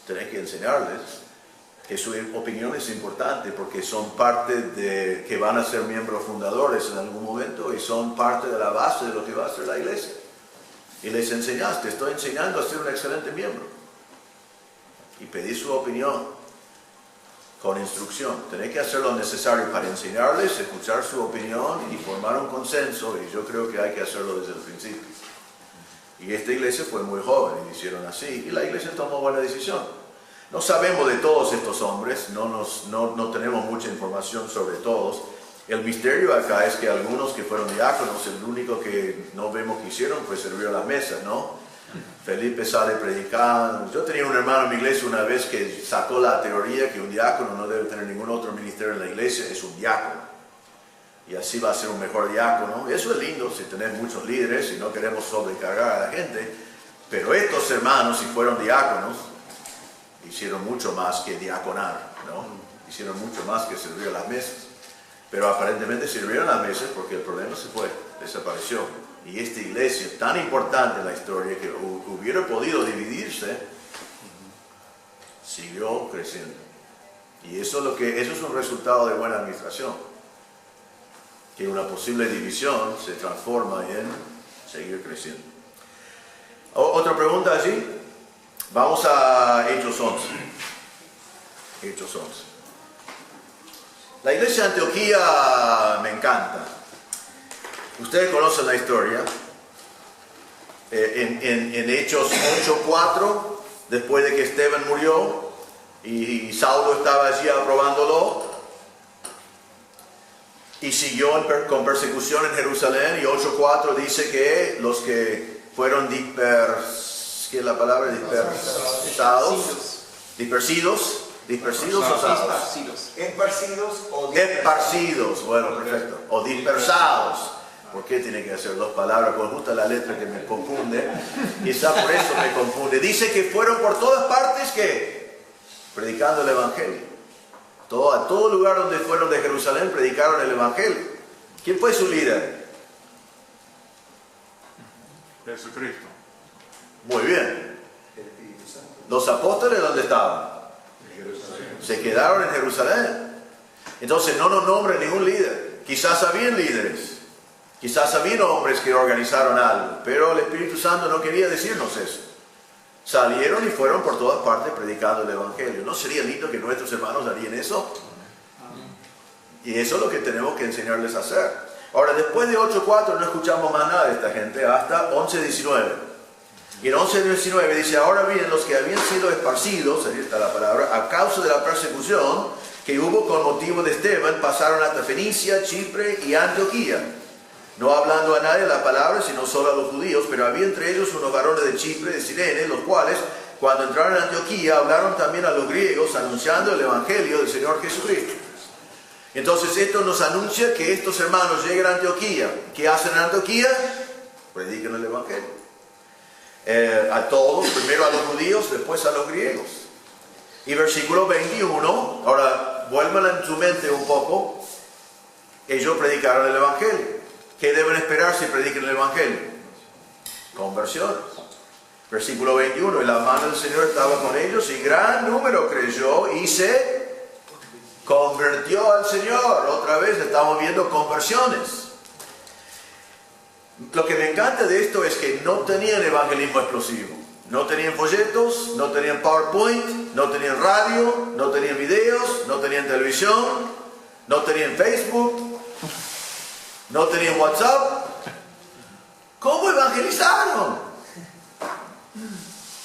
Tenés que enseñarles que su opinión es importante porque son parte de, que van a ser miembros fundadores en algún momento y son parte de la base de lo que va a ser la iglesia. Y les enseñaste, estoy enseñando a ser un excelente miembro. Y pedir su opinión con instrucción. Tenés que hacer lo necesario para enseñarles, escuchar su opinión y formar un consenso, y yo creo que hay que hacerlo desde el principio. Y esta iglesia fue muy joven y hicieron así, y la iglesia tomó buena decisión. No sabemos de todos estos hombres, no tenemos mucha información sobre todos. El misterio acá es que algunos que fueron diáconos, el único que no vemos que hicieron fue servir a la mesa, ¿no? Felipe sale predicando. Yo tenía un hermano en mi iglesia una vez que sacó la teoría que un diácono no debe tener ningún otro ministerio en la iglesia, es un diácono. Y así va a ser un mejor diácono. Eso es lindo si tenés muchos líderes y no queremos sobrecargar a la gente. Pero estos hermanos, si fueron diáconos, hicieron mucho más que diaconar, ¿no? Hicieron mucho más que servir a las mesas. Pero aparentemente sirvieron a las mesas porque el problema se fue, desapareció. Y esta iglesia, tan importante en la historia, que hubiera podido dividirse, siguió creciendo. Y eso es un resultado de buena administración. que una posible división se transforma en seguir creciendo. ¿Otra pregunta allí? Vamos a Hechos 11. Hechos 11. La iglesia de Antioquía me encanta. Ustedes conocen la historia. En Hechos 8:4, después de que Esteban murió y Saulo estaba allí aprobándolo, y siguió con persecución en Jerusalén, y 8:4 dice que los que fueron dispersidos Esparcidos, bueno, perfecto. O dispersados. ¿Por qué tiene que hacer dos palabras? Pues justo la letra que me confunde. Quizá por eso me confunde. Dice que fueron por todas partes que predicando el Evangelio. A todo lugar donde fueron de Jerusalén predicaron el Evangelio. ¿Quién fue su líder?
Jesucristo.
Muy bien. ¿Los apóstoles dónde estaban? Se quedaron en Jerusalén. Entonces no nos nombra ningún líder. Quizás habían líderes. Quizás habían hombres que organizaron algo. Pero el Espíritu Santo no quería decirnos eso. Salieron y fueron por todas partes predicando el Evangelio. ¿No sería lindo que nuestros hermanos harían eso? Y eso es lo que tenemos que enseñarles a hacer. Ahora, después de 8:4 no escuchamos más nada de esta gente hasta 11:19. Y en 11:19 dice: ahora bien, los que habían sido esparcidos, ahí está la palabra, a causa de la persecución que hubo con motivo de Esteban, pasaron hasta Fenicia, Chipre y Antioquía. No hablando a nadie la palabra, sino solo a los judíos, pero había entre ellos unos varones de Chipre, de Cirene, los cuales, cuando entraron en Antioquía, hablaron también a los griegos, anunciando el Evangelio del Señor Jesucristo. Entonces esto nos anuncia que estos hermanos llegan a Antioquía. ¿Qué hacen en Antioquía? Predican el Evangelio. A todos, primero a los judíos, después a los griegos. Y versículo 21, ahora vuelvan en su mente un poco, ellos predicaron el Evangelio. ¿Qué deben esperar si predican el Evangelio? Conversiones. Versículo 21, y la mano del Señor estaba con ellos y gran número creyó y se convirtió al Señor. Otra vez estamos viendo conversiones. Lo que me encanta de esto es que no tenían evangelismo explosivo. No tenían folletos, no tenían PowerPoint, no tenían radio, no tenían videos, no tenían televisión, no tenían Facebook, no tenían WhatsApp. ¿Cómo evangelizaron?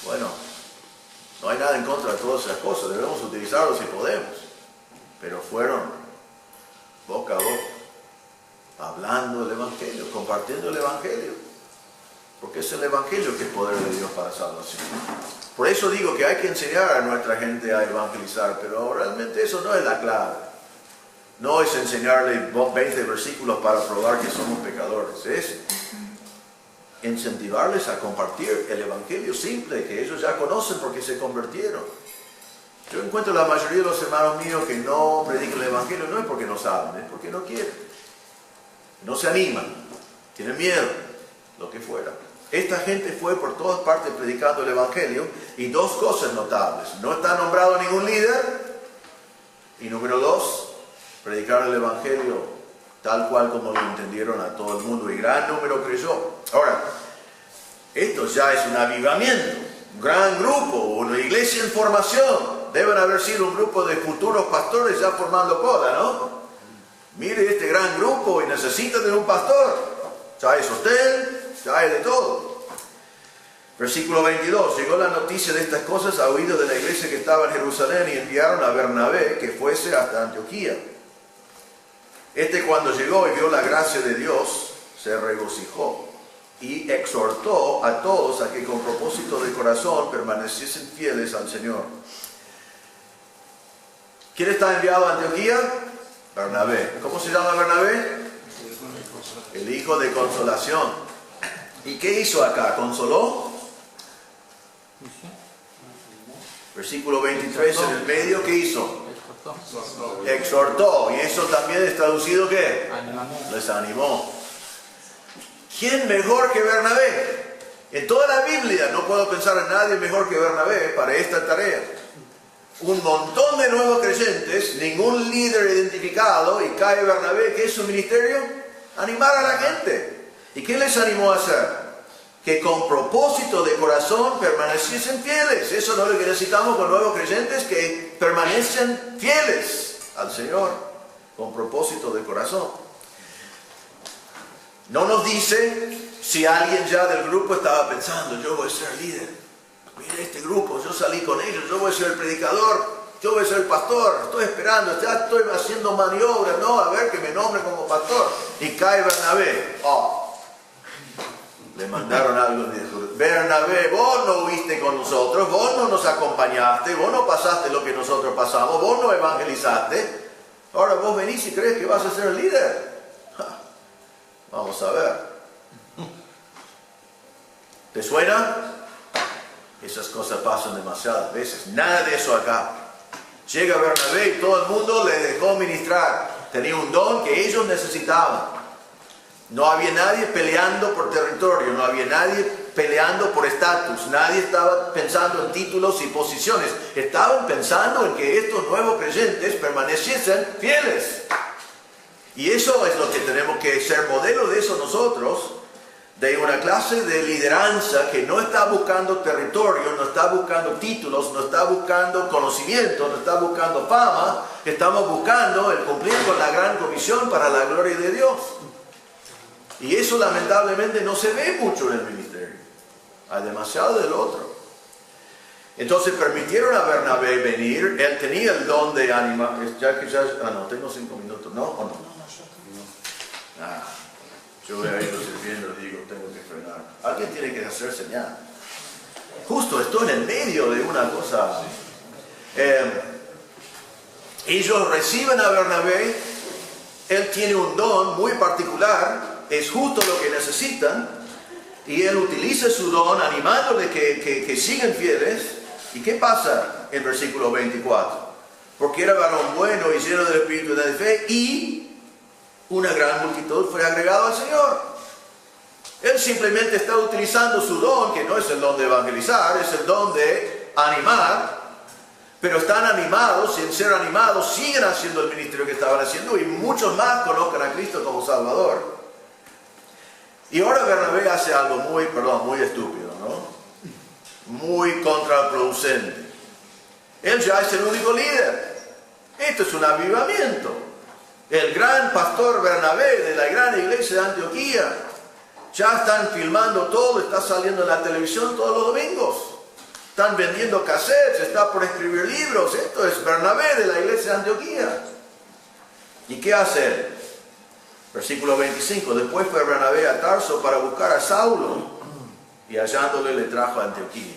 Bueno, no hay nada en contra de todas esas cosas, debemos utilizarlos si podemos. Pero fueron boca a boca, hablando del Evangelio, compartiendo el Evangelio. Porque es el Evangelio que es poder de Dios para salvación. Por eso digo que hay que enseñar a nuestra gente a evangelizar, pero realmente eso no es la clave. No es enseñarle 20 versículos para probar que somos pecadores. Es incentivarles a compartir el Evangelio simple que ellos ya conocen porque se convirtieron. Yo encuentro la mayoría de los hermanos míos que no predican el Evangelio, no es porque no saben, es porque no quieren. No se animan, tienen miedo, lo que fuera. Esta gente fue por todas partes predicando el Evangelio, y dos cosas notables: no está nombrado ningún líder, y número dos, predicaron el Evangelio tal cual como lo entendieron a todo el mundo, y gran número creyó. Ahora, esto ya es un avivamiento, un gran grupo, una iglesia en formación. Deben haber sido un grupo de futuros pastores ya formando cola, ¿no? Mire este gran grupo y necesita de un pastor. Ya es hotel, ya es de todo. Versículo 22. Llegó la noticia de estas cosas a oídos de la iglesia que estaba en Jerusalén, y enviaron a Bernabé que fuese hasta Antioquía. Cuando llegó y vio la gracia de Dios, se regocijó y exhortó a todos a que con propósito de corazón permaneciesen fieles al Señor. ¿Quién está enviado a Antioquía? Bernabé. ¿Cómo se llama Bernabé? El hijo de consolación. ¿Y qué hizo acá? ¿Consoló? Versículo 23 en el medio, ¿qué hizo? Exhortó. Y eso también es traducido ¿qué? Les animó. ¿Quién mejor que Bernabé? En toda la Biblia no puedo pensar en nadie mejor que Bernabé para esta tarea. un montón de nuevos creyentes, ningún líder identificado, y cae Bernabé. ¿Qué es su ministerio? Animar a la gente. ¿Y qué les animó a hacer? Que con propósito de corazón permaneciesen fieles. Eso es lo que necesitamos con nuevos creyentes, que permanecen fieles al Señor con propósito de corazón. No nos dice si alguien ya del grupo estaba pensando: yo voy a ser líder. Mira este grupo, yo salí con ellos, yo voy a ser el predicador, yo voy a ser el pastor, estoy esperando, ya estoy haciendo maniobras, ¿no? A ver que me nombren como pastor. Y cae Bernabé. Le mandaron algo y dijo: Bernabé, vos no huiste con nosotros, vos no nos acompañaste, vos no pasaste lo que nosotros pasamos, vos no evangelizaste. Ahora vos venís y crees que vas a ser el líder. Vamos a ver. ¿Te suena? Esas cosas pasan demasiadas veces. Nada de eso acá. Llega Bernabé y todo el mundo le dejó ministrar. Tenía un don que ellos necesitaban. No había nadie peleando por territorio, no había nadie peleando por estatus. Nadie estaba pensando en títulos y posiciones. Estaban pensando en que estos nuevos creyentes permaneciesen fieles. Y eso es lo que tenemos que ser modelo de eso nosotros. De una clase de lideranza que no está buscando territorio, no está buscando títulos, no está buscando conocimiento, no está buscando fama. Estamos buscando el cumplir con la gran comisión para la gloria de Dios. Y eso lamentablemente no se ve mucho en el ministerio. Hay demasiado del otro. Entonces permitieron a Bernabé venir. Él tenía el don de animar. No, tengo 5 minutos, ¿no? ¿O no? Yo voy a ir sirviendo y digo: tengo que frenar. Alguien tiene que hacer señal. Justo estoy en el medio de una cosa. Ellos reciben a Bernabé. Él tiene un don muy particular. Es justo lo que necesitan. Y él utiliza su don animándoles que sigan fieles. ¿Y qué pasa en versículo 24? Porque era varón bueno y lleno del espíritu de fe, y una gran multitud fue agregado al Señor. Él simplemente está utilizando su don, que no es el don de evangelizar, es el don de animar. Pero están animados, y en ser animados siguen haciendo el ministerio que estaban haciendo, y muchos más conozcan a Cristo como Salvador. Y ahora Bernabé hace algo muy estúpido, ¿no? Muy contraproducente. Él ya es el único líder. Esto es un avivamiento. El gran pastor Bernabé de la gran iglesia de Antioquía. Ya están filmando todo, está saliendo en la televisión todos los domingos. Están vendiendo cassettes, está por escribir libros. Esto es Bernabé de la iglesia de Antioquía. ¿Y qué hace él? Versículo 25. Después fue Bernabé a Tarso para buscar a Saulo, y hallándole le trajo a Antioquía.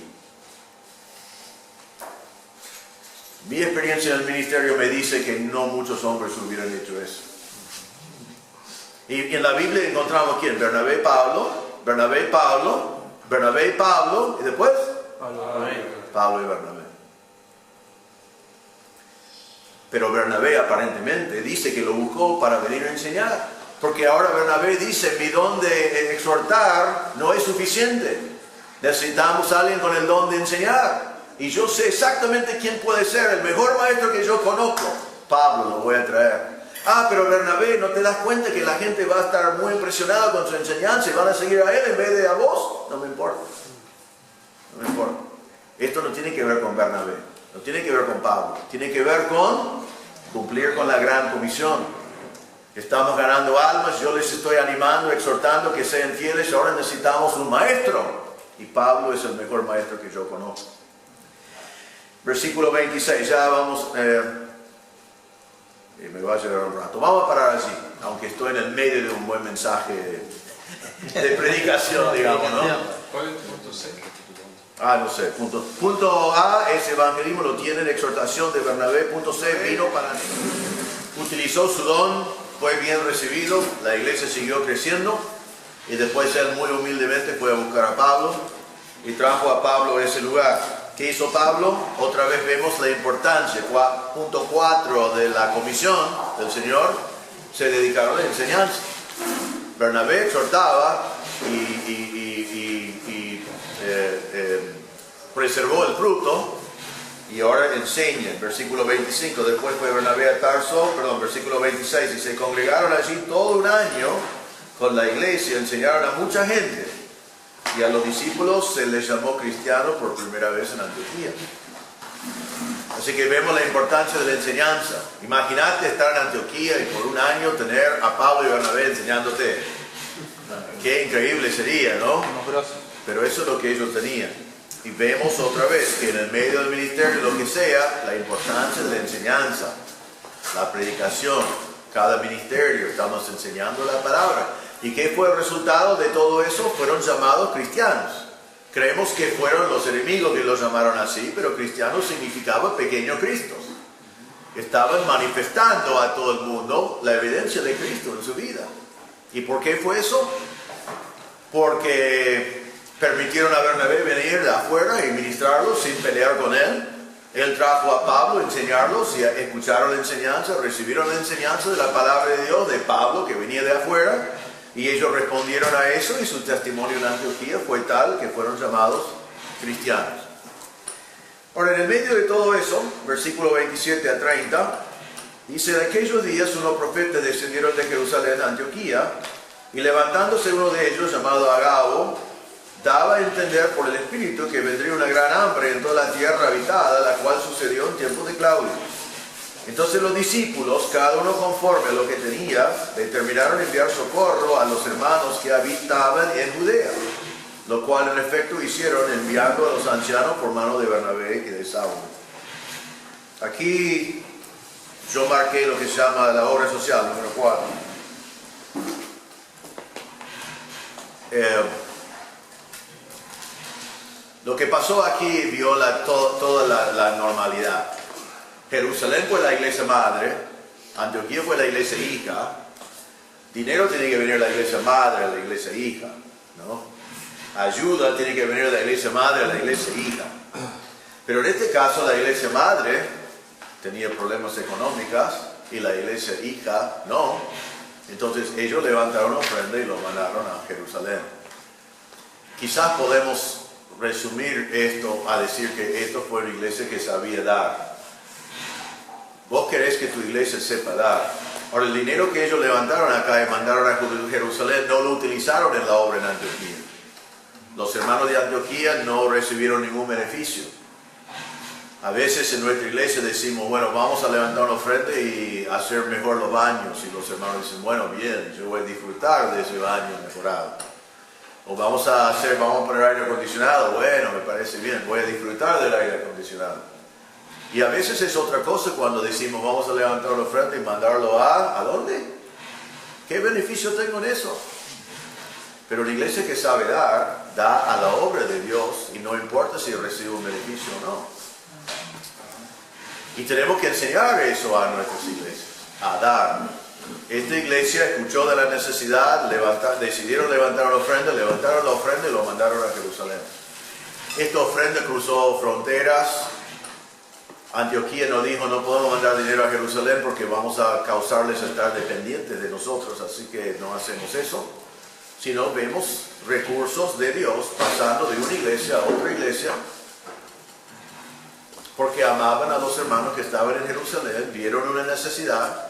Mi experiencia en el ministerio me dice que no muchos hombres hubieran hecho eso. Y en la Biblia encontramos ¿quién? Bernabé, Pablo, y después Pablo y Bernabé. Pero Bernabé aparentemente dice que lo buscó para venir a enseñar. Porque ahora Bernabé dice: mi don de exhortar no es suficiente. Necesitamos a alguien con el don de enseñar. Y yo sé exactamente quién puede ser el mejor maestro que yo conozco. Pablo, lo voy a traer. Pero Bernabé, ¿no te das cuenta que la gente va a estar muy impresionada con su enseñanza y van a seguir a él en vez de a vos? No me importa. No me importa. Esto no tiene que ver con Bernabé. No tiene que ver con Pablo. Tiene que ver con cumplir con la gran comisión. Estamos ganando almas. Yo les estoy animando, exhortando que sean fieles. Ahora necesitamos un maestro. Y Pablo es el mejor maestro que yo conozco. Versículo 26, ya vamos, me va a llevar un rato. Vamos a parar allí, aunque estoy en el medio de un buen mensaje de predicación, digamos, ¿no?
¿Cuál es el punto C?
No sé. Punto A es evangelismo, lo tienen, exhortación de Bernabé. Punto C, vino para utilizó su don, fue bien recibido, la iglesia siguió creciendo, y después él muy humildemente fue a buscar a Pablo y trajo a Pablo a ese lugar. ¿Qué hizo Pablo? Otra vez vemos la importancia. Punto 4 de la comisión del Señor: se dedicaron a la enseñanza. Bernabé exhortaba y preservó el fruto. y ahora enseñan. Versículo 25, después fue Bernabé a Tarso, versículo 26, y se congregaron allí todo un año con la iglesia, enseñaron a mucha gente, y a los discípulos se les llamó cristianos por primera vez en Antioquía. Así que vemos la importancia de la enseñanza. Imagínate estar en Antioquía y por un año tener a Pablo y Bernabé enseñándote. Qué increíble sería, ¿no? Pero eso es lo que ellos tenían. Y vemos otra vez que en el medio del ministerio, lo que sea, la importancia de la enseñanza, la predicación, cada ministerio, estamos enseñando la palabra. ¿Y qué fue el resultado de todo eso? Fueron llamados cristianos. Creemos que fueron los enemigos que los llamaron así, pero cristianos significaba pequeños cristos. Estaban manifestando a todo el mundo la evidencia de Cristo en su vida. ¿Y por qué fue eso? Porque permitieron a Bernabé venir de afuera y ministrarlos sin pelear con él. Él trajo a Pablo a enseñarlos y escucharon la enseñanza, recibieron la enseñanza de la palabra de Dios de Pablo que venía de afuera. Y ellos respondieron a eso y su testimonio en Antioquía fue tal que fueron llamados cristianos. Ahora, en el medio de todo eso, versículo 27 a 30, dice: de aquellos días unos profetas descendieron de Jerusalén a Antioquía, y levantándose uno de ellos, llamado Agabo, daba a entender por el Espíritu que vendría una gran hambre en toda la tierra habitada, la cual sucedió en tiempos de Claudio. Entonces los discípulos, cada uno conforme a lo que tenía, determinaron enviar socorro a los hermanos que habitaban en Judea, lo cual en efecto hicieron, enviando a los ancianos por mano de Bernabé y de Saulo. Aquí yo marqué lo que se llama la obra social, número 4. Lo que pasó aquí viola toda la normalidad. Jerusalén fue la iglesia madre, Antioquía fue la iglesia hija. Dinero tiene que venir de la iglesia madre a la iglesia hija, ¿no? Ayuda tiene que venir de la iglesia madre a la iglesia hija. Pero en este caso la iglesia madre tenía problemas económicos y la iglesia hija no. Entonces ellos levantaron ofrenda y lo mandaron a Jerusalén. Quizás podemos resumir esto a decir que esto fue una iglesia que sabía dar. Vos querés que tu iglesia sepa dar. Ahora, el dinero que ellos levantaron acá y mandaron a Jerusalén no lo utilizaron en la obra en Antioquía. Los hermanos de Antioquía no recibieron ningún beneficio. A veces en nuestra iglesia decimos, bueno, vamos a levantar una ofrenda y hacer mejor los baños. Y los hermanos dicen, bueno, bien, yo voy a disfrutar de ese baño mejorado. O vamos a poner aire acondicionado. Bueno, me parece bien, voy a disfrutar del aire acondicionado. Y a veces es otra cosa cuando decimos vamos a levantar una ofrenda y mandarlo ¿a dónde? ¿Qué beneficio tengo en eso? Pero la iglesia que sabe dar, da a la obra de Dios y no importa si recibe un beneficio o no. Y tenemos que enseñar eso a nuestras iglesias, a dar. Esta iglesia escuchó de la necesidad, decidieron levantar una ofrenda, levantaron la ofrenda y lo mandaron a Jerusalén. Esta ofrenda cruzó fronteras. Antioquía no dijo, no podemos mandar dinero a Jerusalén porque vamos a causarles estar dependientes de nosotros, así que no hacemos eso. Sino vemos recursos de Dios pasando de una iglesia a otra iglesia, porque amaban a los hermanos que estaban en Jerusalén, vieron una necesidad.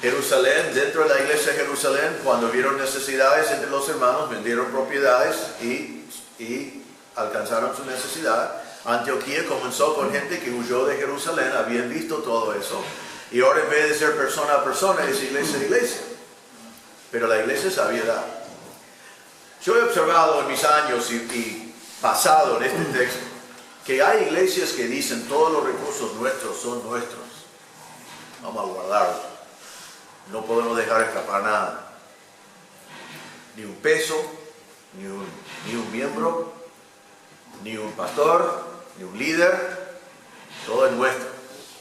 Jerusalén, dentro de la iglesia de Jerusalén, cuando vieron necesidades entre los hermanos, vendieron propiedades y alcanzaron su necesidad. Antioquía comenzó con gente que huyó de Jerusalén, habían visto todo eso. Y ahora en vez de ser persona a persona, es iglesia a iglesia. Pero la iglesia sabía dar. Yo he observado en mis años y pasado en este texto, que hay iglesias que dicen todos los recursos nuestros son nuestros. Vamos a guardarlos. No podemos dejar escapar nada. Ni un peso, ni un miembro, ni un pastor, ni un líder, todo es nuestro,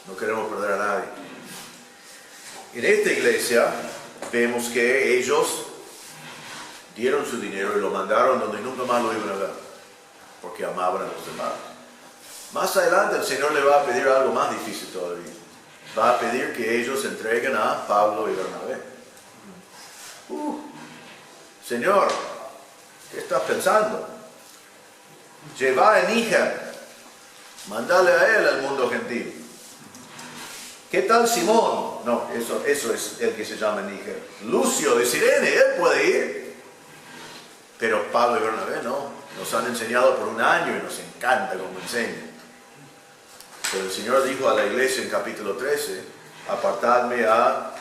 no queremos perder a nadie. En esta iglesia vemos que ellos dieron su dinero y lo mandaron donde nunca más lo iban a ver, porque amaban a los demás. Más adelante el Señor le va a pedir algo más difícil todavía. Va a pedir que ellos entreguen a Pablo y Bernabé. Señor, ¿qué estás pensando? Lleva a Níger, Mándale a él al mundo gentil. ¿Qué tal Simón? No, eso es el que se llama Níger. Lucio de Cirene, él puede ir. Pero Pablo y Bernabé no. Nos han enseñado por un año y nos encanta cómo enseñan. Pero el Señor dijo a la iglesia en capítulo 13, apartadme a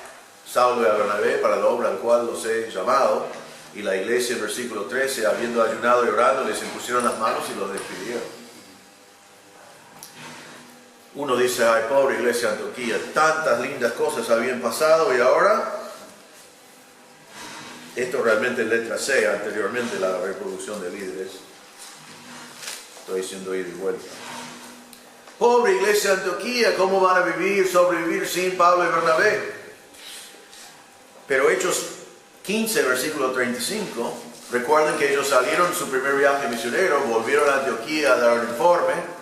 Saulo y a Bernabé para la obra al cual los he llamado. Y la iglesia en versículo 13, habiendo ayunado y orado, les impusieron las manos y los despidieron. Uno dice, ay, pobre iglesia de Antioquía, tantas lindas cosas habían pasado y ahora, esto realmente es letra C, anteriormente la reproducción de líderes. Estoy diciendo ida y vuelta. Pobre iglesia de Antioquía, ¿cómo van a sobrevivir sin Pablo y Bernabé? Pero Hechos 15, versículo 35, recuerden que ellos salieron en su primer viaje misionero, volvieron a Antioquía a dar un informe.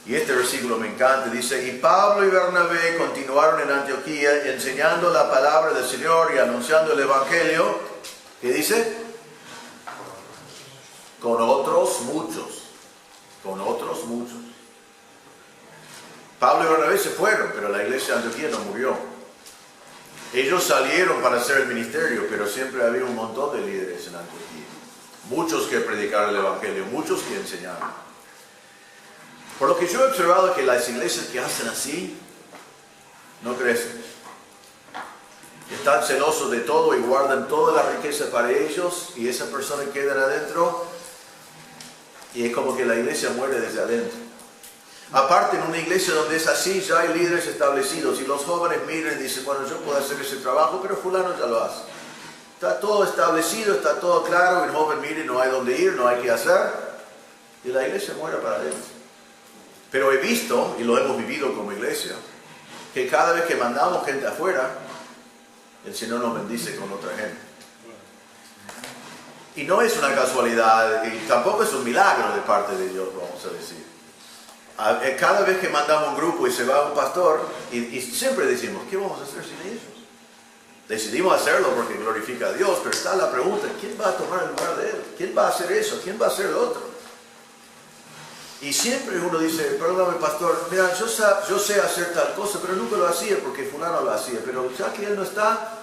Y este versículo me encanta, dice, y Pablo y Bernabé continuaron en Antioquía enseñando la palabra del Señor y anunciando el Evangelio. ¿Qué dice? Con otros muchos. Con otros muchos. Pablo y Bernabé se fueron, pero la iglesia de Antioquía no murió. Ellos salieron para hacer el ministerio, pero siempre había un montón de líderes en Antioquía. Muchos que predicaron el Evangelio, muchos que enseñaron. Por lo que yo he observado que las iglesias que hacen así, no crecen. Están celosos de todo y guardan toda la riqueza para ellos y esa persona queda adentro y es como que la iglesia muere desde adentro. Aparte, en una iglesia donde es así, ya hay líderes establecidos y los jóvenes miran y dicen, bueno, yo puedo hacer ese trabajo, pero fulano ya lo hace. Está todo establecido, está todo claro, el joven mire, no hay dónde ir, no hay qué hacer y la iglesia muere para adentro. Pero he visto, y lo hemos vivido como iglesia, que cada vez que mandamos gente afuera, el Señor nos bendice con otra gente. Y no es una casualidad, y tampoco es un milagro de parte de Dios, vamos a decir. Cada vez que mandamos un grupo y se va un pastor, y siempre decimos, ¿qué vamos a hacer sin ellos? Decidimos hacerlo porque glorifica a Dios, pero está la pregunta, ¿quién va a tomar el lugar de él? ¿Quién va a hacer eso? ¿Quién va a hacer lo otro? Y siempre uno dice, perdóname pastor, mira, yo sé hacer tal cosa, pero nunca lo hacía porque fulano lo hacía. Pero ya que él no está,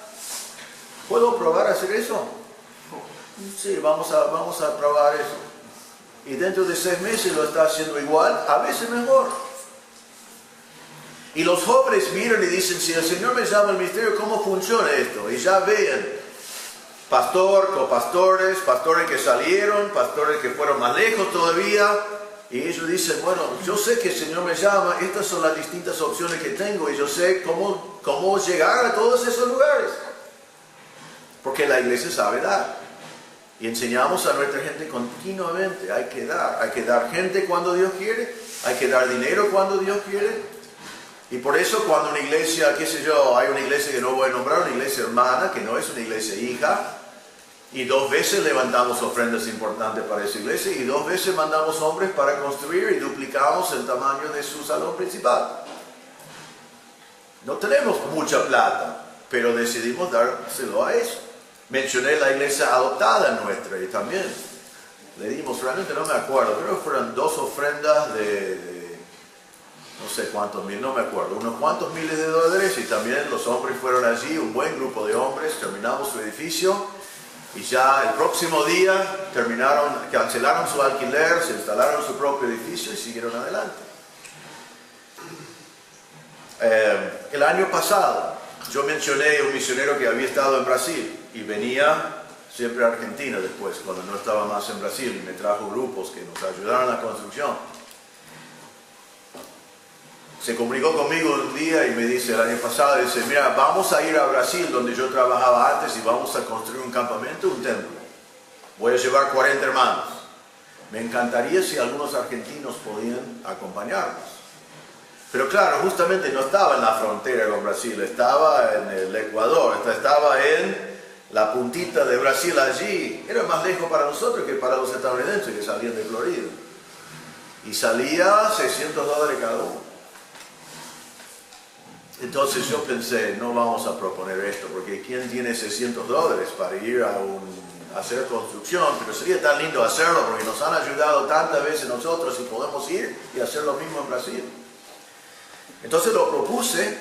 ¿puedo probar a hacer eso? Sí, vamos a probar eso. Y dentro de 6 meses lo está haciendo igual, a veces mejor. Y los jóvenes miran y dicen, si el Señor me llama al ministerio, ¿cómo funciona esto? Y ya ven, pastor, copastores, pastores que salieron, pastores que fueron más lejos todavía. Y ellos dicen, bueno, yo sé que el Señor me llama, estas son las distintas opciones que tengo y yo sé cómo llegar a todos esos lugares. Porque la iglesia sabe dar. Y enseñamos a nuestra gente continuamente, hay que dar gente cuando Dios quiere, hay que dar dinero cuando Dios quiere. Y por eso cuando una iglesia, qué sé yo, hay una iglesia que no voy a nombrar, una iglesia hermana, que no es una iglesia hija, y 2 veces levantamos ofrendas importantes para esa iglesia y 2 veces mandamos hombres para construir y duplicamos el tamaño de su salón principal. No tenemos mucha plata, pero decidimos dárselo a eso. Mencioné la iglesia adoptada nuestra y también le dimos, realmente no me acuerdo, creo que fueron 2 ofrendas de no sé cuántos mil, no me acuerdo, unos cuantos miles de dólares y también los hombres fueron allí, un buen grupo de hombres, terminamos su edificio. Y ya el próximo día cancelaron su alquiler, se instalaron su propio edificio y siguieron adelante. El año pasado yo mencioné un misionero que había estado en Brasil y venía siempre a Argentina después, cuando no estaba más en Brasil, y me trajo grupos que nos ayudaron en la construcción. Se comunicó conmigo un día y me dice, el año pasado, dice, mira, vamos a ir a Brasil, donde yo trabajaba antes, y vamos a construir un campamento, un templo. Voy a llevar 40 hermanos. Me encantaría si algunos argentinos podían acompañarnos. Pero claro, justamente no estaba en la frontera con Brasil, estaba en el Ecuador, estaba en la puntita de Brasil allí. Era más lejos para nosotros que para los estadounidenses que salían de Florida. Y salía $600 cada uno. Entonces yo pensé, no vamos a proponer esto, porque ¿quién tiene $600 para ir a hacer construcción, pero sería tan lindo hacerlo porque nos han ayudado tantas veces nosotros y podemos ir y hacer lo mismo en Brasil. Entonces lo propuse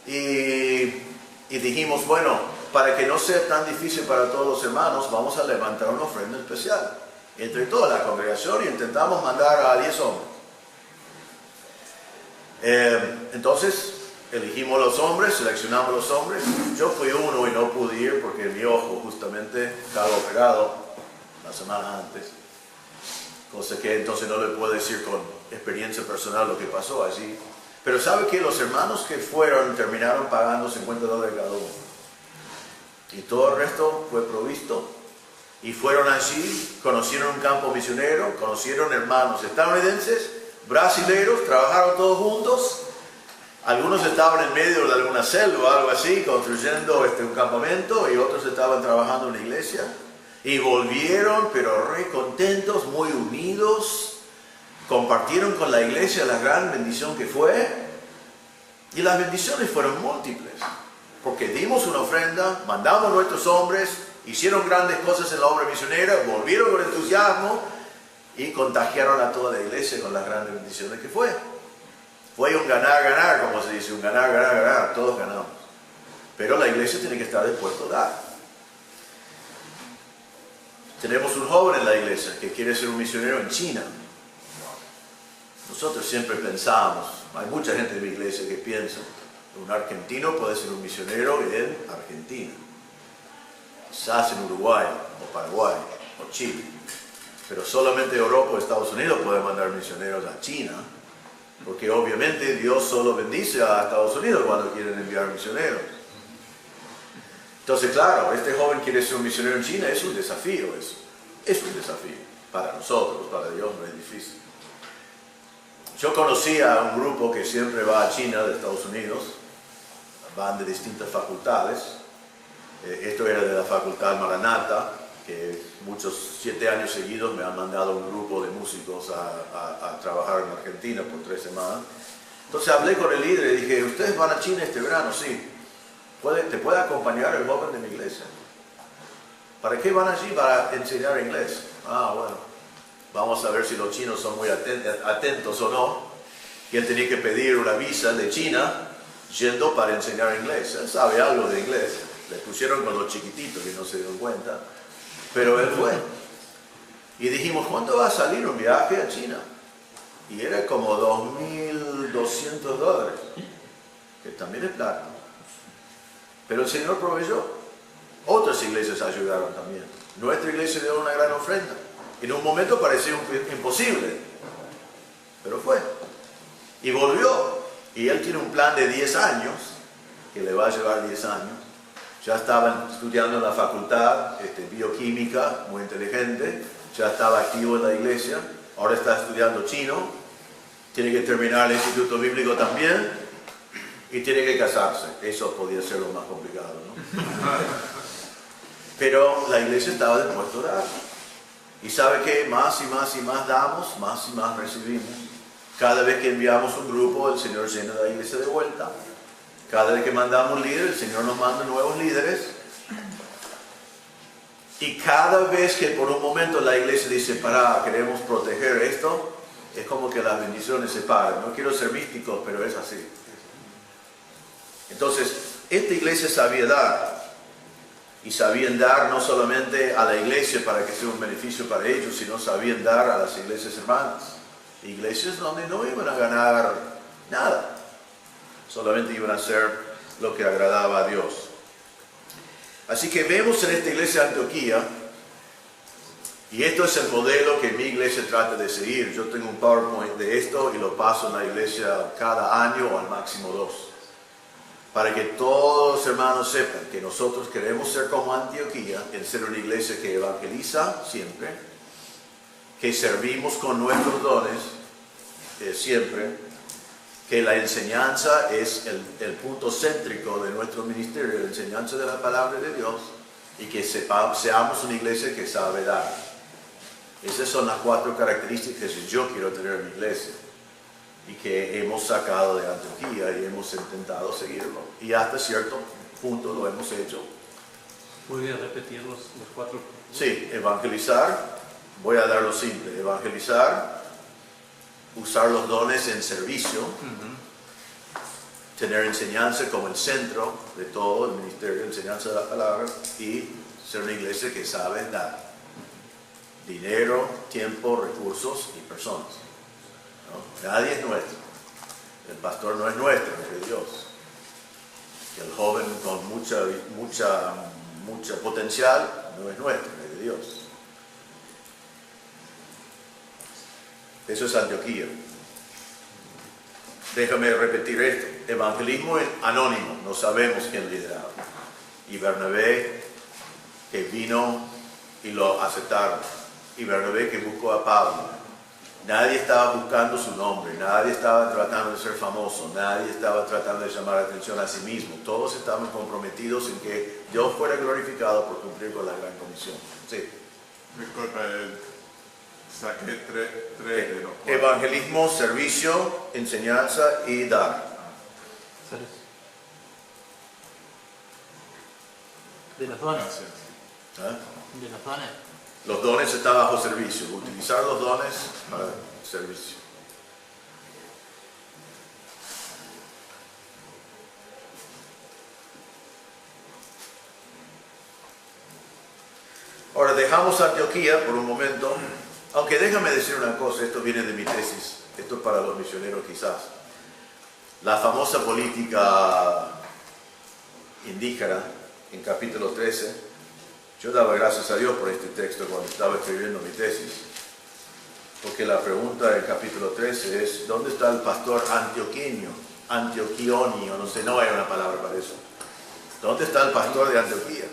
y dijimos, bueno, para que no sea tan difícil para todos los hermanos, vamos a levantar una ofrenda especial entre toda la congregación y intentamos mandar a 10 hombres. Entonces elegimos los hombres, seleccionamos los hombres. Yo fui uno y no pude ir porque mi ojo justamente estaba operado la semana antes. Cosa que entonces no le puedo decir con experiencia personal lo que pasó allí. Pero sabe que los hermanos que fueron terminaron pagando $50 cada uno. Y todo el resto fue provisto. Y fueron allí, conocieron un campo misionero, conocieron hermanos estadounidenses, brasileños, trabajaron todos juntos. Algunos estaban en medio de alguna selva o algo así, construyendo un campamento, y otros estaban trabajando en la iglesia. Y volvieron, pero re contentos, muy unidos. Compartieron con la iglesia la gran bendición que fue. Y las bendiciones fueron múltiples. Porque dimos una ofrenda, mandamos a nuestros hombres, hicieron grandes cosas en la obra misionera, volvieron con entusiasmo y contagiaron a toda la iglesia con las grandes bendiciones que fue. Fue un ganar-ganar, como se dice, un ganar-ganar-ganar, todos ganamos. Pero la iglesia tiene que estar dispuesta a dar. Tenemos un joven en la iglesia que quiere ser un misionero en China. Nosotros siempre pensamos, hay mucha gente en mi iglesia que piensa, un argentino puede ser un misionero en Argentina, quizás en Uruguay, o Paraguay, o Chile. Pero solamente Europa o Estados Unidos puede mandar misioneros a China, porque obviamente Dios solo bendice a Estados Unidos cuando quieren enviar misioneros. Entonces, claro, este joven quiere ser un misionero en China, es un desafío eso. Es un desafío. Para nosotros, para Dios no es difícil. Yo conocí a un grupo que siempre va a China de Estados Unidos, van de distintas facultades. Esto era de la facultad Maranatha, que muchos 7 años seguidos me han mandado un grupo de músicos a trabajar en Argentina por 3 semanas. Entonces hablé con el líder y dije, ¿ustedes van a China este verano? Sí. ¿Te puede acompañar el joven de mi iglesia? ¿Para qué van allí? Para enseñar inglés. Ah, bueno. Vamos a ver si los chinos son muy atentos o no. Y él tenía que pedir una visa de China yendo para enseñar inglés. Él sabe algo de inglés. Le pusieron con los chiquititos que no se dieron cuenta. Pero él fue. Y dijimos, ¿cuánto va a salir un viaje a China? Y era como $2.200, que también es plata. Pero el Señor proveyó. Otras iglesias ayudaron también. Nuestra iglesia dio una gran ofrenda. En un momento parecía imposible, pero fue. Y volvió. Y él tiene un plan de 10 años, que le va a llevar 10 años. Ya estaba estudiando en la facultad, bioquímica, muy inteligente. Ya estaba activo en la iglesia. Ahora está estudiando chino. Tiene que terminar el instituto bíblico también. Y tiene que casarse. Eso podía ser lo más complicado, ¿no? Pero la iglesia estaba dispuesta a dar. Y sabe que más y más y más damos, más y más recibimos. Cada vez que enviamos un grupo, el Señor llena la iglesia de vuelta. Cada vez que mandamos un líder, el Señor nos manda nuevos líderes. Y cada vez que por un momento la iglesia dice, queremos proteger esto, es como que las bendiciones se paran. No quiero ser místico, pero es así. Entonces, esta iglesia sabía dar. Y sabían dar no solamente a la iglesia para que sea un beneficio para ellos, sino sabían dar a las iglesias hermanas. Iglesias donde no iban a ganar nada. Solamente iban a hacer lo que agradaba a Dios. Así que vemos en esta iglesia de Antioquía, y esto es el modelo que mi iglesia trata de seguir. Yo tengo un PowerPoint de esto y lo paso en la iglesia cada año o al máximo 2. Para que todos los hermanos sepan que nosotros queremos ser como Antioquía, en ser una iglesia que evangeliza siempre, que servimos con nuestros dones siempre, que la enseñanza es el punto céntrico de nuestro ministerio, la enseñanza de la palabra de Dios, y que seamos una iglesia que sabe dar. Esas son las 4 características que yo quiero tener en mi iglesia. Y que hemos sacado de Antioquía y hemos intentado seguirlo. Y hasta cierto punto lo hemos hecho.
¿Podría repetir los 4?
Sí, evangelizar, voy a dar lo simple, evangelizar, usar los dones en servicio, tener enseñanza como el centro de todo el ministerio, enseñanza de la palabra, y ser una iglesia que sabe dar dinero, tiempo, recursos y personas. ¿No? Nadie es nuestro. El pastor no es nuestro, es de Dios. El joven con mucha potencial no es nuestro, es de Dios. Eso es Antioquía. Déjame repetir esto. Evangelismo anónimo, no sabemos quién lideraba. Y Bernabé, que vino y lo aceptaron. Y Bernabé, que buscó a Pablo. Nadie estaba buscando su nombre, nadie estaba tratando de ser famoso, nadie estaba tratando de llamar la atención a sí mismo. Todos estaban comprometidos en que Dios fuera glorificado por cumplir con la gran comisión. Sí.
Disculpa, saqué tres de los 4.
Evangelismo, servicio, enseñanza y dar.
¿De los dones?
Gracias.
¿Ah?
¿De los dones?
Los dones están bajo servicio. Utilizar los dones para servicio. Ahora dejamos Antioquía por un momento. Aunque déjame decir una cosa, esto viene de mi tesis. Esto es para los misioneros quizás. La famosa política indígena en capítulo 13. Yo daba gracias a Dios por este texto cuando estaba escribiendo mi tesis, porque la pregunta del capítulo 13 es, ¿dónde está el pastor antioquionio? No sé, no hay una palabra para eso. ¿Dónde está el pastor de Antioquía?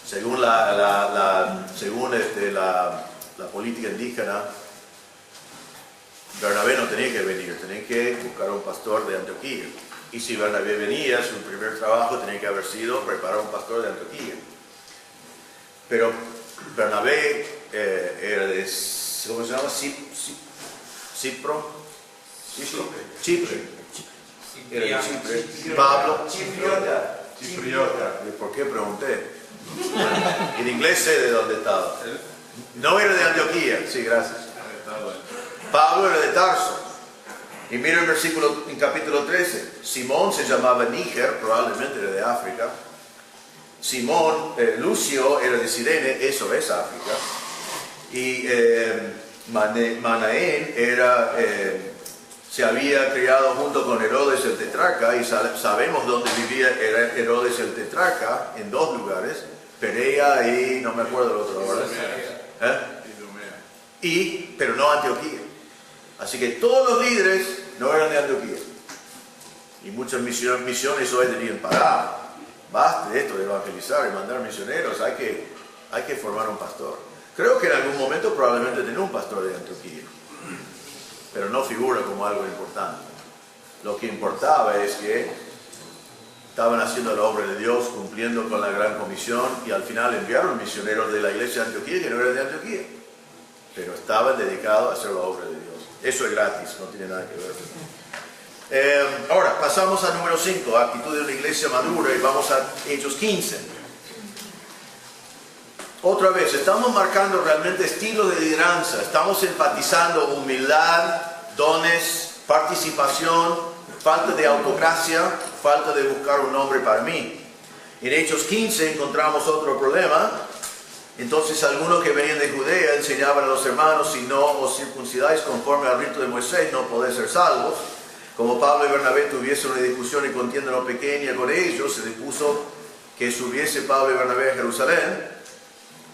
Según la política indígena, Bernabé no tenía que venir, tenía que buscar un pastor de Antioquía. Y si Bernabé venía, su primer trabajo tenía que haber sido preparar un pastor de Antioquía. Pero Bernabé era de, ¿cómo se llama? Chipre. Era de Chipre. Pablo.
Chipriota.
¿Por qué pregunté? En inglés sé de dónde estaba. No era de Antioquía. Sí, gracias. Pablo era de Tarso. Y mira el versículo en capítulo 13. Simón se llamaba Níger, probablemente era de África. Lucio era de Cirene, eso es África. Y Manaén se había criado junto con Herodes el tetrarca, y sabemos dónde vivía Herodes el tetrarca, en 2 lugares, Perea y no me acuerdo el otro ahora. Pero no Antioquía. Así que todos los líderes no eran de Antioquía. Y muchas misiones hoy dirían, pará, basta esto de evangelizar y mandar misioneros, hay que formar un pastor. Creo que en algún momento probablemente tenía un pastor de Antioquía, pero no figura como algo importante. Lo que importaba es que estaban haciendo la obra de Dios, cumpliendo con la gran comisión, y al final enviaron misioneros de la iglesia de Antioquía que no eran de Antioquía, pero estaban dedicados a hacer la obra de Dios. Eso es gratis, no tiene nada que ver. Ahora, pasamos al número 5, actitud de una iglesia madura, y vamos a Hechos 15. Otra vez, estamos marcando realmente estilos de lideranza, estamos enfatizando humildad, dones, participación, falta de autocracia, falta de buscar un nombre para mí. En Hechos 15 encontramos otro problema. Entonces algunos que venían de Judea enseñaban a los hermanos, si no os circuncidáis conforme al rito de Moisés, no podéis ser salvos. Como Pablo y Bernabé tuviesen una discusión y contienda no pequeña con ellos, se dispuso que subiese Pablo y Bernabé a Jerusalén,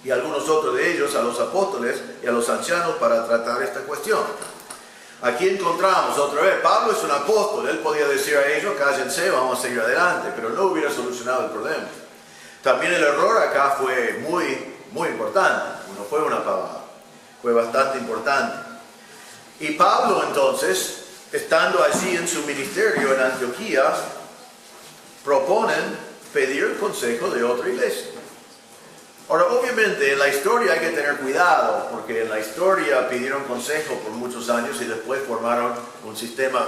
y algunos otros de ellos a los apóstoles y a los ancianos para tratar esta cuestión. Aquí encontramos otra vez, Pablo es un apóstol, él podía decir a ellos, cállense, vamos a seguir adelante, pero no hubiera solucionado el problema. También el error acá fue muy importante, no fue una pavada, fue bastante importante. Y Pablo entonces, estando allí en su ministerio en Antioquía, proponen pedir el consejo de otra iglesia. Ahora, obviamente, en la historia hay que tener cuidado, porque en la historia pidieron consejo por muchos años y después formaron un sistema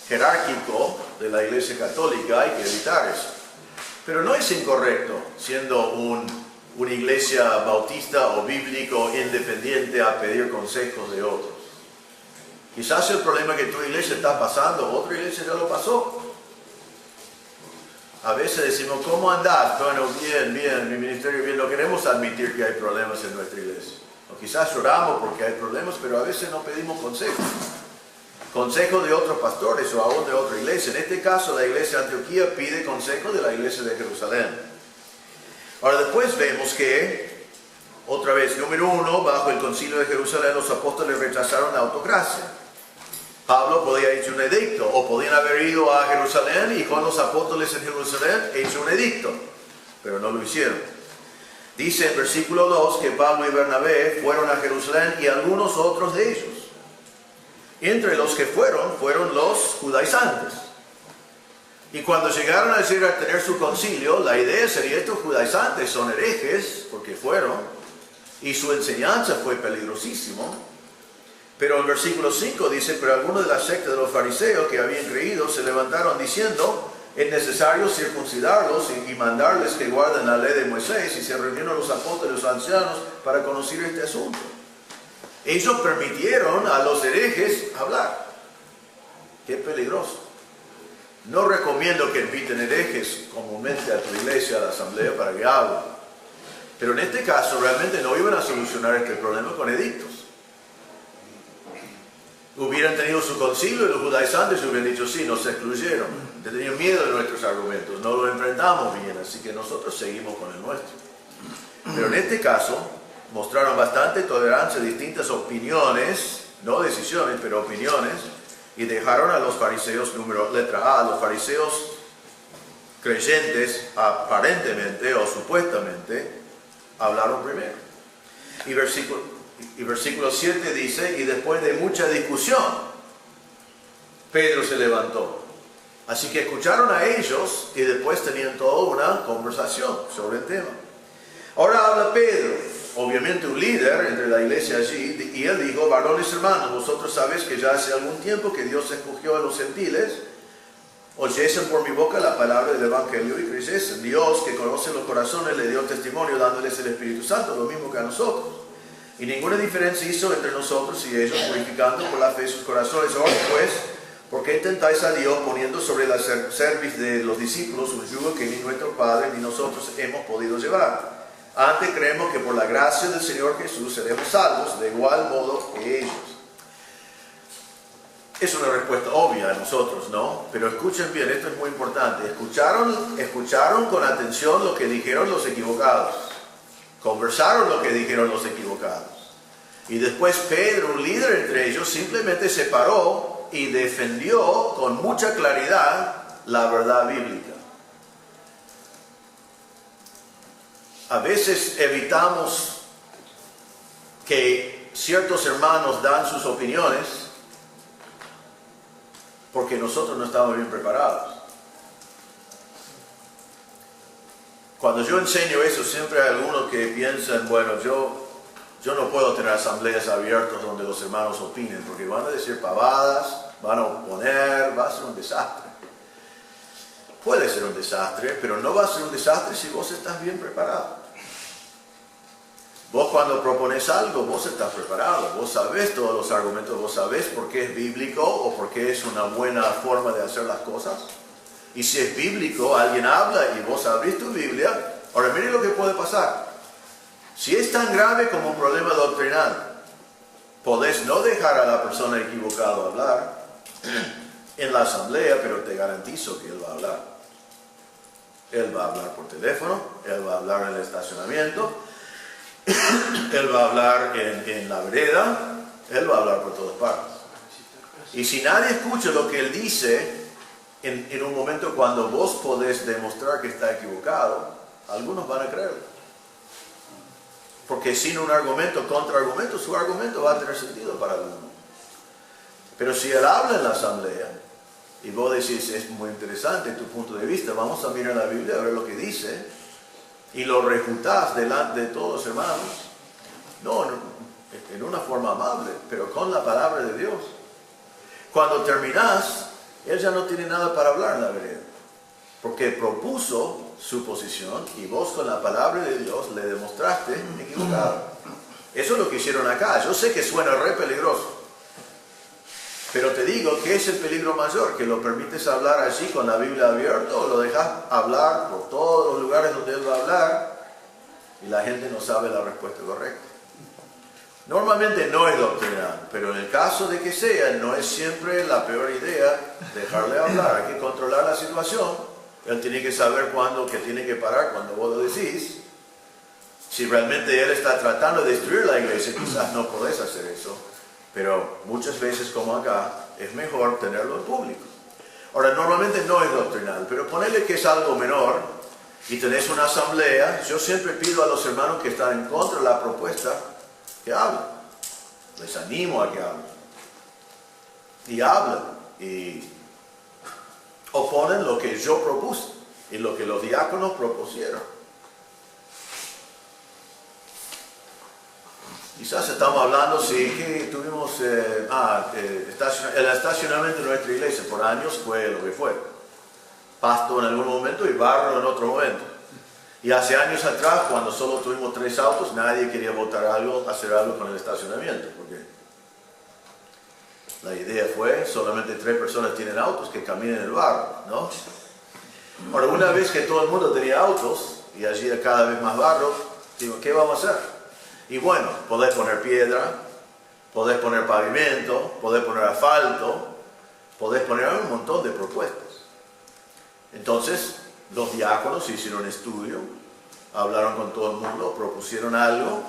jerárquico de la Iglesia Católica, hay que evitar eso. Pero no es incorrecto, siendo una iglesia bautista o bíblico independiente, a pedir consejos de otros. Quizás el problema que tu iglesia está pasando, otra iglesia ya lo pasó. A veces decimos, ¿cómo andás? Bueno, bien, mi ministerio bien. No queremos admitir que hay problemas en nuestra iglesia. O quizás lloramos porque hay problemas, pero a veces no pedimos consejos. Consejos de otros pastores o aún de otra iglesia. En este caso, la iglesia de Antioquía pide consejo de la iglesia de Jerusalén. Ahora, después vemos que, otra vez, número 1, bajo el concilio de Jerusalén, los apóstoles rechazaron la autocracia. Pablo podía haber hecho un edicto, o podían haber ido a Jerusalén y con los apóstoles en Jerusalén hecho un edicto, pero no lo hicieron. Dice en versículo 2 que Pablo y Bernabé fueron a Jerusalén y algunos otros de ellos. Entre los que fueron los judaizantes. Y cuando llegaron a tener su concilio, la idea sería: estos judaizantes son herejes, porque fueron, y su enseñanza fue peligrosísimo. Pero el versículo 5 dice: pero algunos de la secta de los fariseos que habían creído se levantaron diciendo: es necesario circuncidarlos y mandarles que guarden la ley de Moisés. Y se reunieron los apóstoles y los ancianos para conocer este asunto. Ellos permitieron a los herejes hablar. Qué peligroso. No recomiendo que inviten herejes comúnmente a tu iglesia, a la asamblea, para que hablen. Pero en este caso realmente no iban a solucionar este problema con edictos. Hubieran tenido su concilio y los judaizantes hubieran dicho: sí, nos excluyeron, tenían miedo de nuestros argumentos, no lo enfrentamos bien, así que nosotros seguimos con el nuestro. Pero en este caso mostraron bastante tolerancia a distintas opiniones, no decisiones, pero opiniones, y dejaron a los fariseos, letra A, a los fariseos creyentes, aparentemente o supuestamente, hablaron primero. Y versículo 7 dice: y después de mucha discusión, Pedro se levantó. Así que escucharon a ellos y después tenían toda una conversación sobre el tema. Ahora habla Pedro, obviamente un líder entre la iglesia allí, y él dijo: varones hermanos, vosotros sabéis que ya hace algún tiempo que Dios escogió a los gentiles, oyesen por mi boca la palabra del Evangelio y creyesen. Dios, que conoce los corazones, le dio testimonio dándoles el Espíritu Santo, lo mismo que a nosotros. Y ninguna diferencia hizo entre nosotros y ellos, purificando por la fe sus corazones. Ahora pues, ¿por qué tentáis a Dios poniendo sobre la cerviz de los discípulos un yugo que ni nuestro Padre ni nosotros hemos podido llevar? Antes creemos que por la gracia del Señor Jesús seremos salvos de igual modo que ellos. Es una respuesta obvia a nosotros, ¿no? Pero escuchen bien, esto es muy importante. Escucharon con atención lo que dijeron los equivocados. Conversaron lo que dijeron los equivocados. Y después Pedro, un líder entre ellos, simplemente se paró y defendió con mucha claridad la verdad bíblica. A veces evitamos que ciertos hermanos dan sus opiniones porque nosotros no estamos bien preparados. Cuando yo enseño eso, siempre hay algunos que piensan: bueno, yo no puedo tener asambleas abiertas donde los hermanos opinen, porque van a decir pavadas, van a oponer, va a ser un desastre. Puede ser un desastre, pero no va a ser un desastre si vos estás bien preparado. Vos cuando propones algo, vos estás preparado, vos sabés todos los argumentos, vos sabés por qué es bíblico o por qué es una buena forma de hacer las cosas. Y si es bíblico, alguien habla y vos abrís tu Biblia. Ahora miren lo que puede pasar. Si es tan grave como un problema doctrinal, podés no dejar a la persona equivocada hablar en la asamblea, pero te garantizo que él va a hablar. Él va a hablar por teléfono, él va a hablar en el estacionamiento, él va a hablar en la vereda, él va a hablar por todas partes. Y si nadie escucha lo que él dice, en un momento cuando vos podés demostrar que está equivocado, algunos van a creerlo. Porque sin un argumento, contraargumento, su argumento va a tener sentido para algunos. Pero si él habla en la asamblea, y vos decís: es muy interesante tu punto de vista, vamos a mirar la Biblia a ver lo que dice, y lo refutás delante de todos los hermanos, no en una forma amable, pero con la palabra de Dios. Cuando terminás, él ya no tiene nada para hablar en la vereda. Porque propuso su posición y vos con la palabra de Dios le demostraste equivocado. Eso es lo que hicieron acá. Yo sé que suena re peligroso. Pero te digo que es el peligro mayor, que lo permites hablar allí con la Biblia abierta o lo dejas hablar por todos los lugares donde él va a hablar y la gente no sabe la respuesta correcta. Normalmente no es doctrinal, pero en el caso de que sea, no es siempre la peor idea dejarle hablar. Hay que controlar la situación. Él tiene que saber cuándo que tiene que parar cuando vos lo decís. Si realmente él está tratando de destruir la iglesia, quizás no podés hacer eso. Pero muchas veces, como acá, es mejor tenerlo en público. Ahora, normalmente no es doctrinal, pero ponerle que es algo menor y tenés una asamblea, yo siempre pido a los hermanos que están en contra de la propuesta que hablen. Les animo a que hablen. Y hablen. Y oponen lo que yo propuse y lo que los diáconos propusieron. Quizás estamos hablando, sí, que tuvimos el estacionamiento de nuestra iglesia por años fue lo que fue. Pasto en algún momento y barro en otro momento. Y hace años atrás, cuando solo tuvimos 3 autos, nadie quería hacer algo con el estacionamiento, porque la idea fue, solamente 3 personas tienen autos que caminen en el barro, ¿no? Ahora, una vez que todo el mundo tenía autos, y allí era cada vez más barro, digo, ¿qué vamos a hacer? Y bueno, podés poner piedra, podés poner pavimento, podés poner asfalto, podés poner un montón de propuestas. Entonces, los diáconos hicieron un estudio, hablaron con todo el mundo, propusieron algo,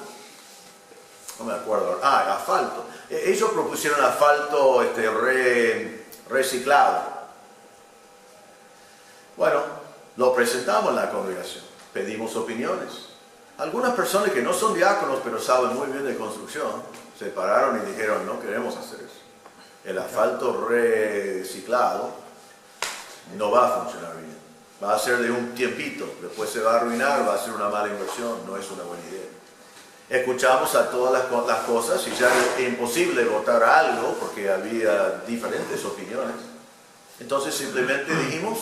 no me acuerdo, asfalto. Ellos propusieron asfalto reciclado. Bueno, lo presentamos en la congregación, pedimos opiniones. Algunas personas que no son diáconos, pero saben muy bien de construcción, se pararon y dijeron, no queremos hacer eso. El asfalto reciclado no va a funcionar bien. Va a ser de un tiempito, después se va a arruinar, va a ser una mala inversión, no es una buena idea. Escuchamos a todas las cosas y ya es imposible votar algo porque había diferentes opiniones. Entonces simplemente dijimos,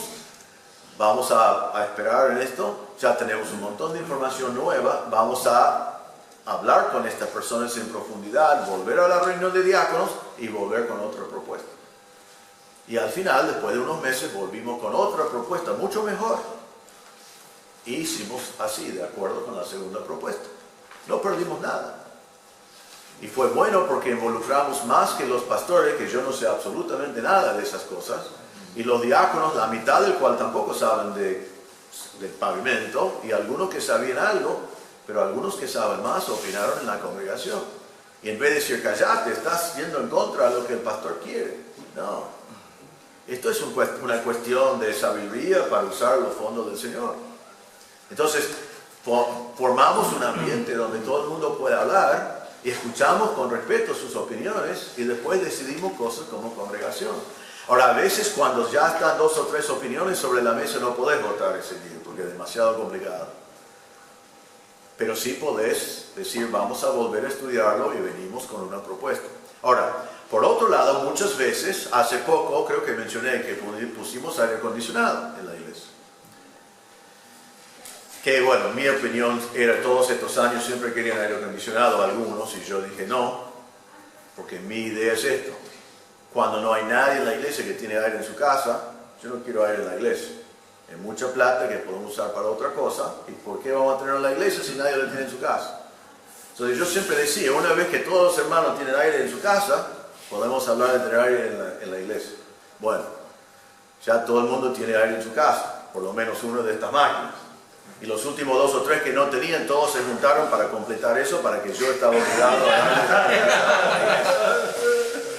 vamos a esperar en esto, ya tenemos un montón de información nueva, vamos a hablar con estas personas en profundidad, volver a la reunión de diáconos y volver con otra propuesta. Y al final, después de unos meses, volvimos con otra propuesta mucho mejor. Y hicimos así, de acuerdo con la segunda propuesta. No perdimos nada. Y fue bueno porque involucramos más que los pastores, que yo no sé absolutamente nada de esas cosas, y los diáconos, la mitad del cual tampoco saben del pavimento, y algunos que sabían algo, pero algunos que saben más opinaron en la congregación. Y en vez de decir, callate, estás yendo en contra de lo que el pastor quiere. No. Esto es una cuestión de sabiduría para usar los fondos del Señor. Entonces, formamos un ambiente donde todo el mundo puede hablar y escuchamos con respeto sus opiniones y después decidimos cosas como congregación. Ahora, a veces cuando ya están 2 o 3 opiniones sobre la mesa no podés votar ese día porque es demasiado complicado. Pero sí podés decir, vamos a volver a estudiarlo y venimos con una propuesta. Ahora, por otro lado, muchas veces, hace poco creo que mencioné que pusimos aire acondicionado en la iglesia. Que bueno, mi opinión era, todos estos años siempre querían aire acondicionado algunos y yo dije no, porque mi idea es esto. Cuando no hay nadie en la iglesia que tiene aire en su casa, yo no quiero aire en la iglesia. Es mucha plata que podemos usar para otra cosa. ¿Y por qué vamos a tenerlo en la iglesia si nadie lo tiene en su casa? Entonces yo siempre decía, una vez que todos los hermanos tienen aire en su casa, podemos hablar de tener aire en la iglesia. Bueno, ya todo el mundo tiene aire en su casa, por lo menos uno de estas máquinas. Y los últimos 2 o 3 que no tenían, todos se juntaron para completar eso, para que yo estaba obligado a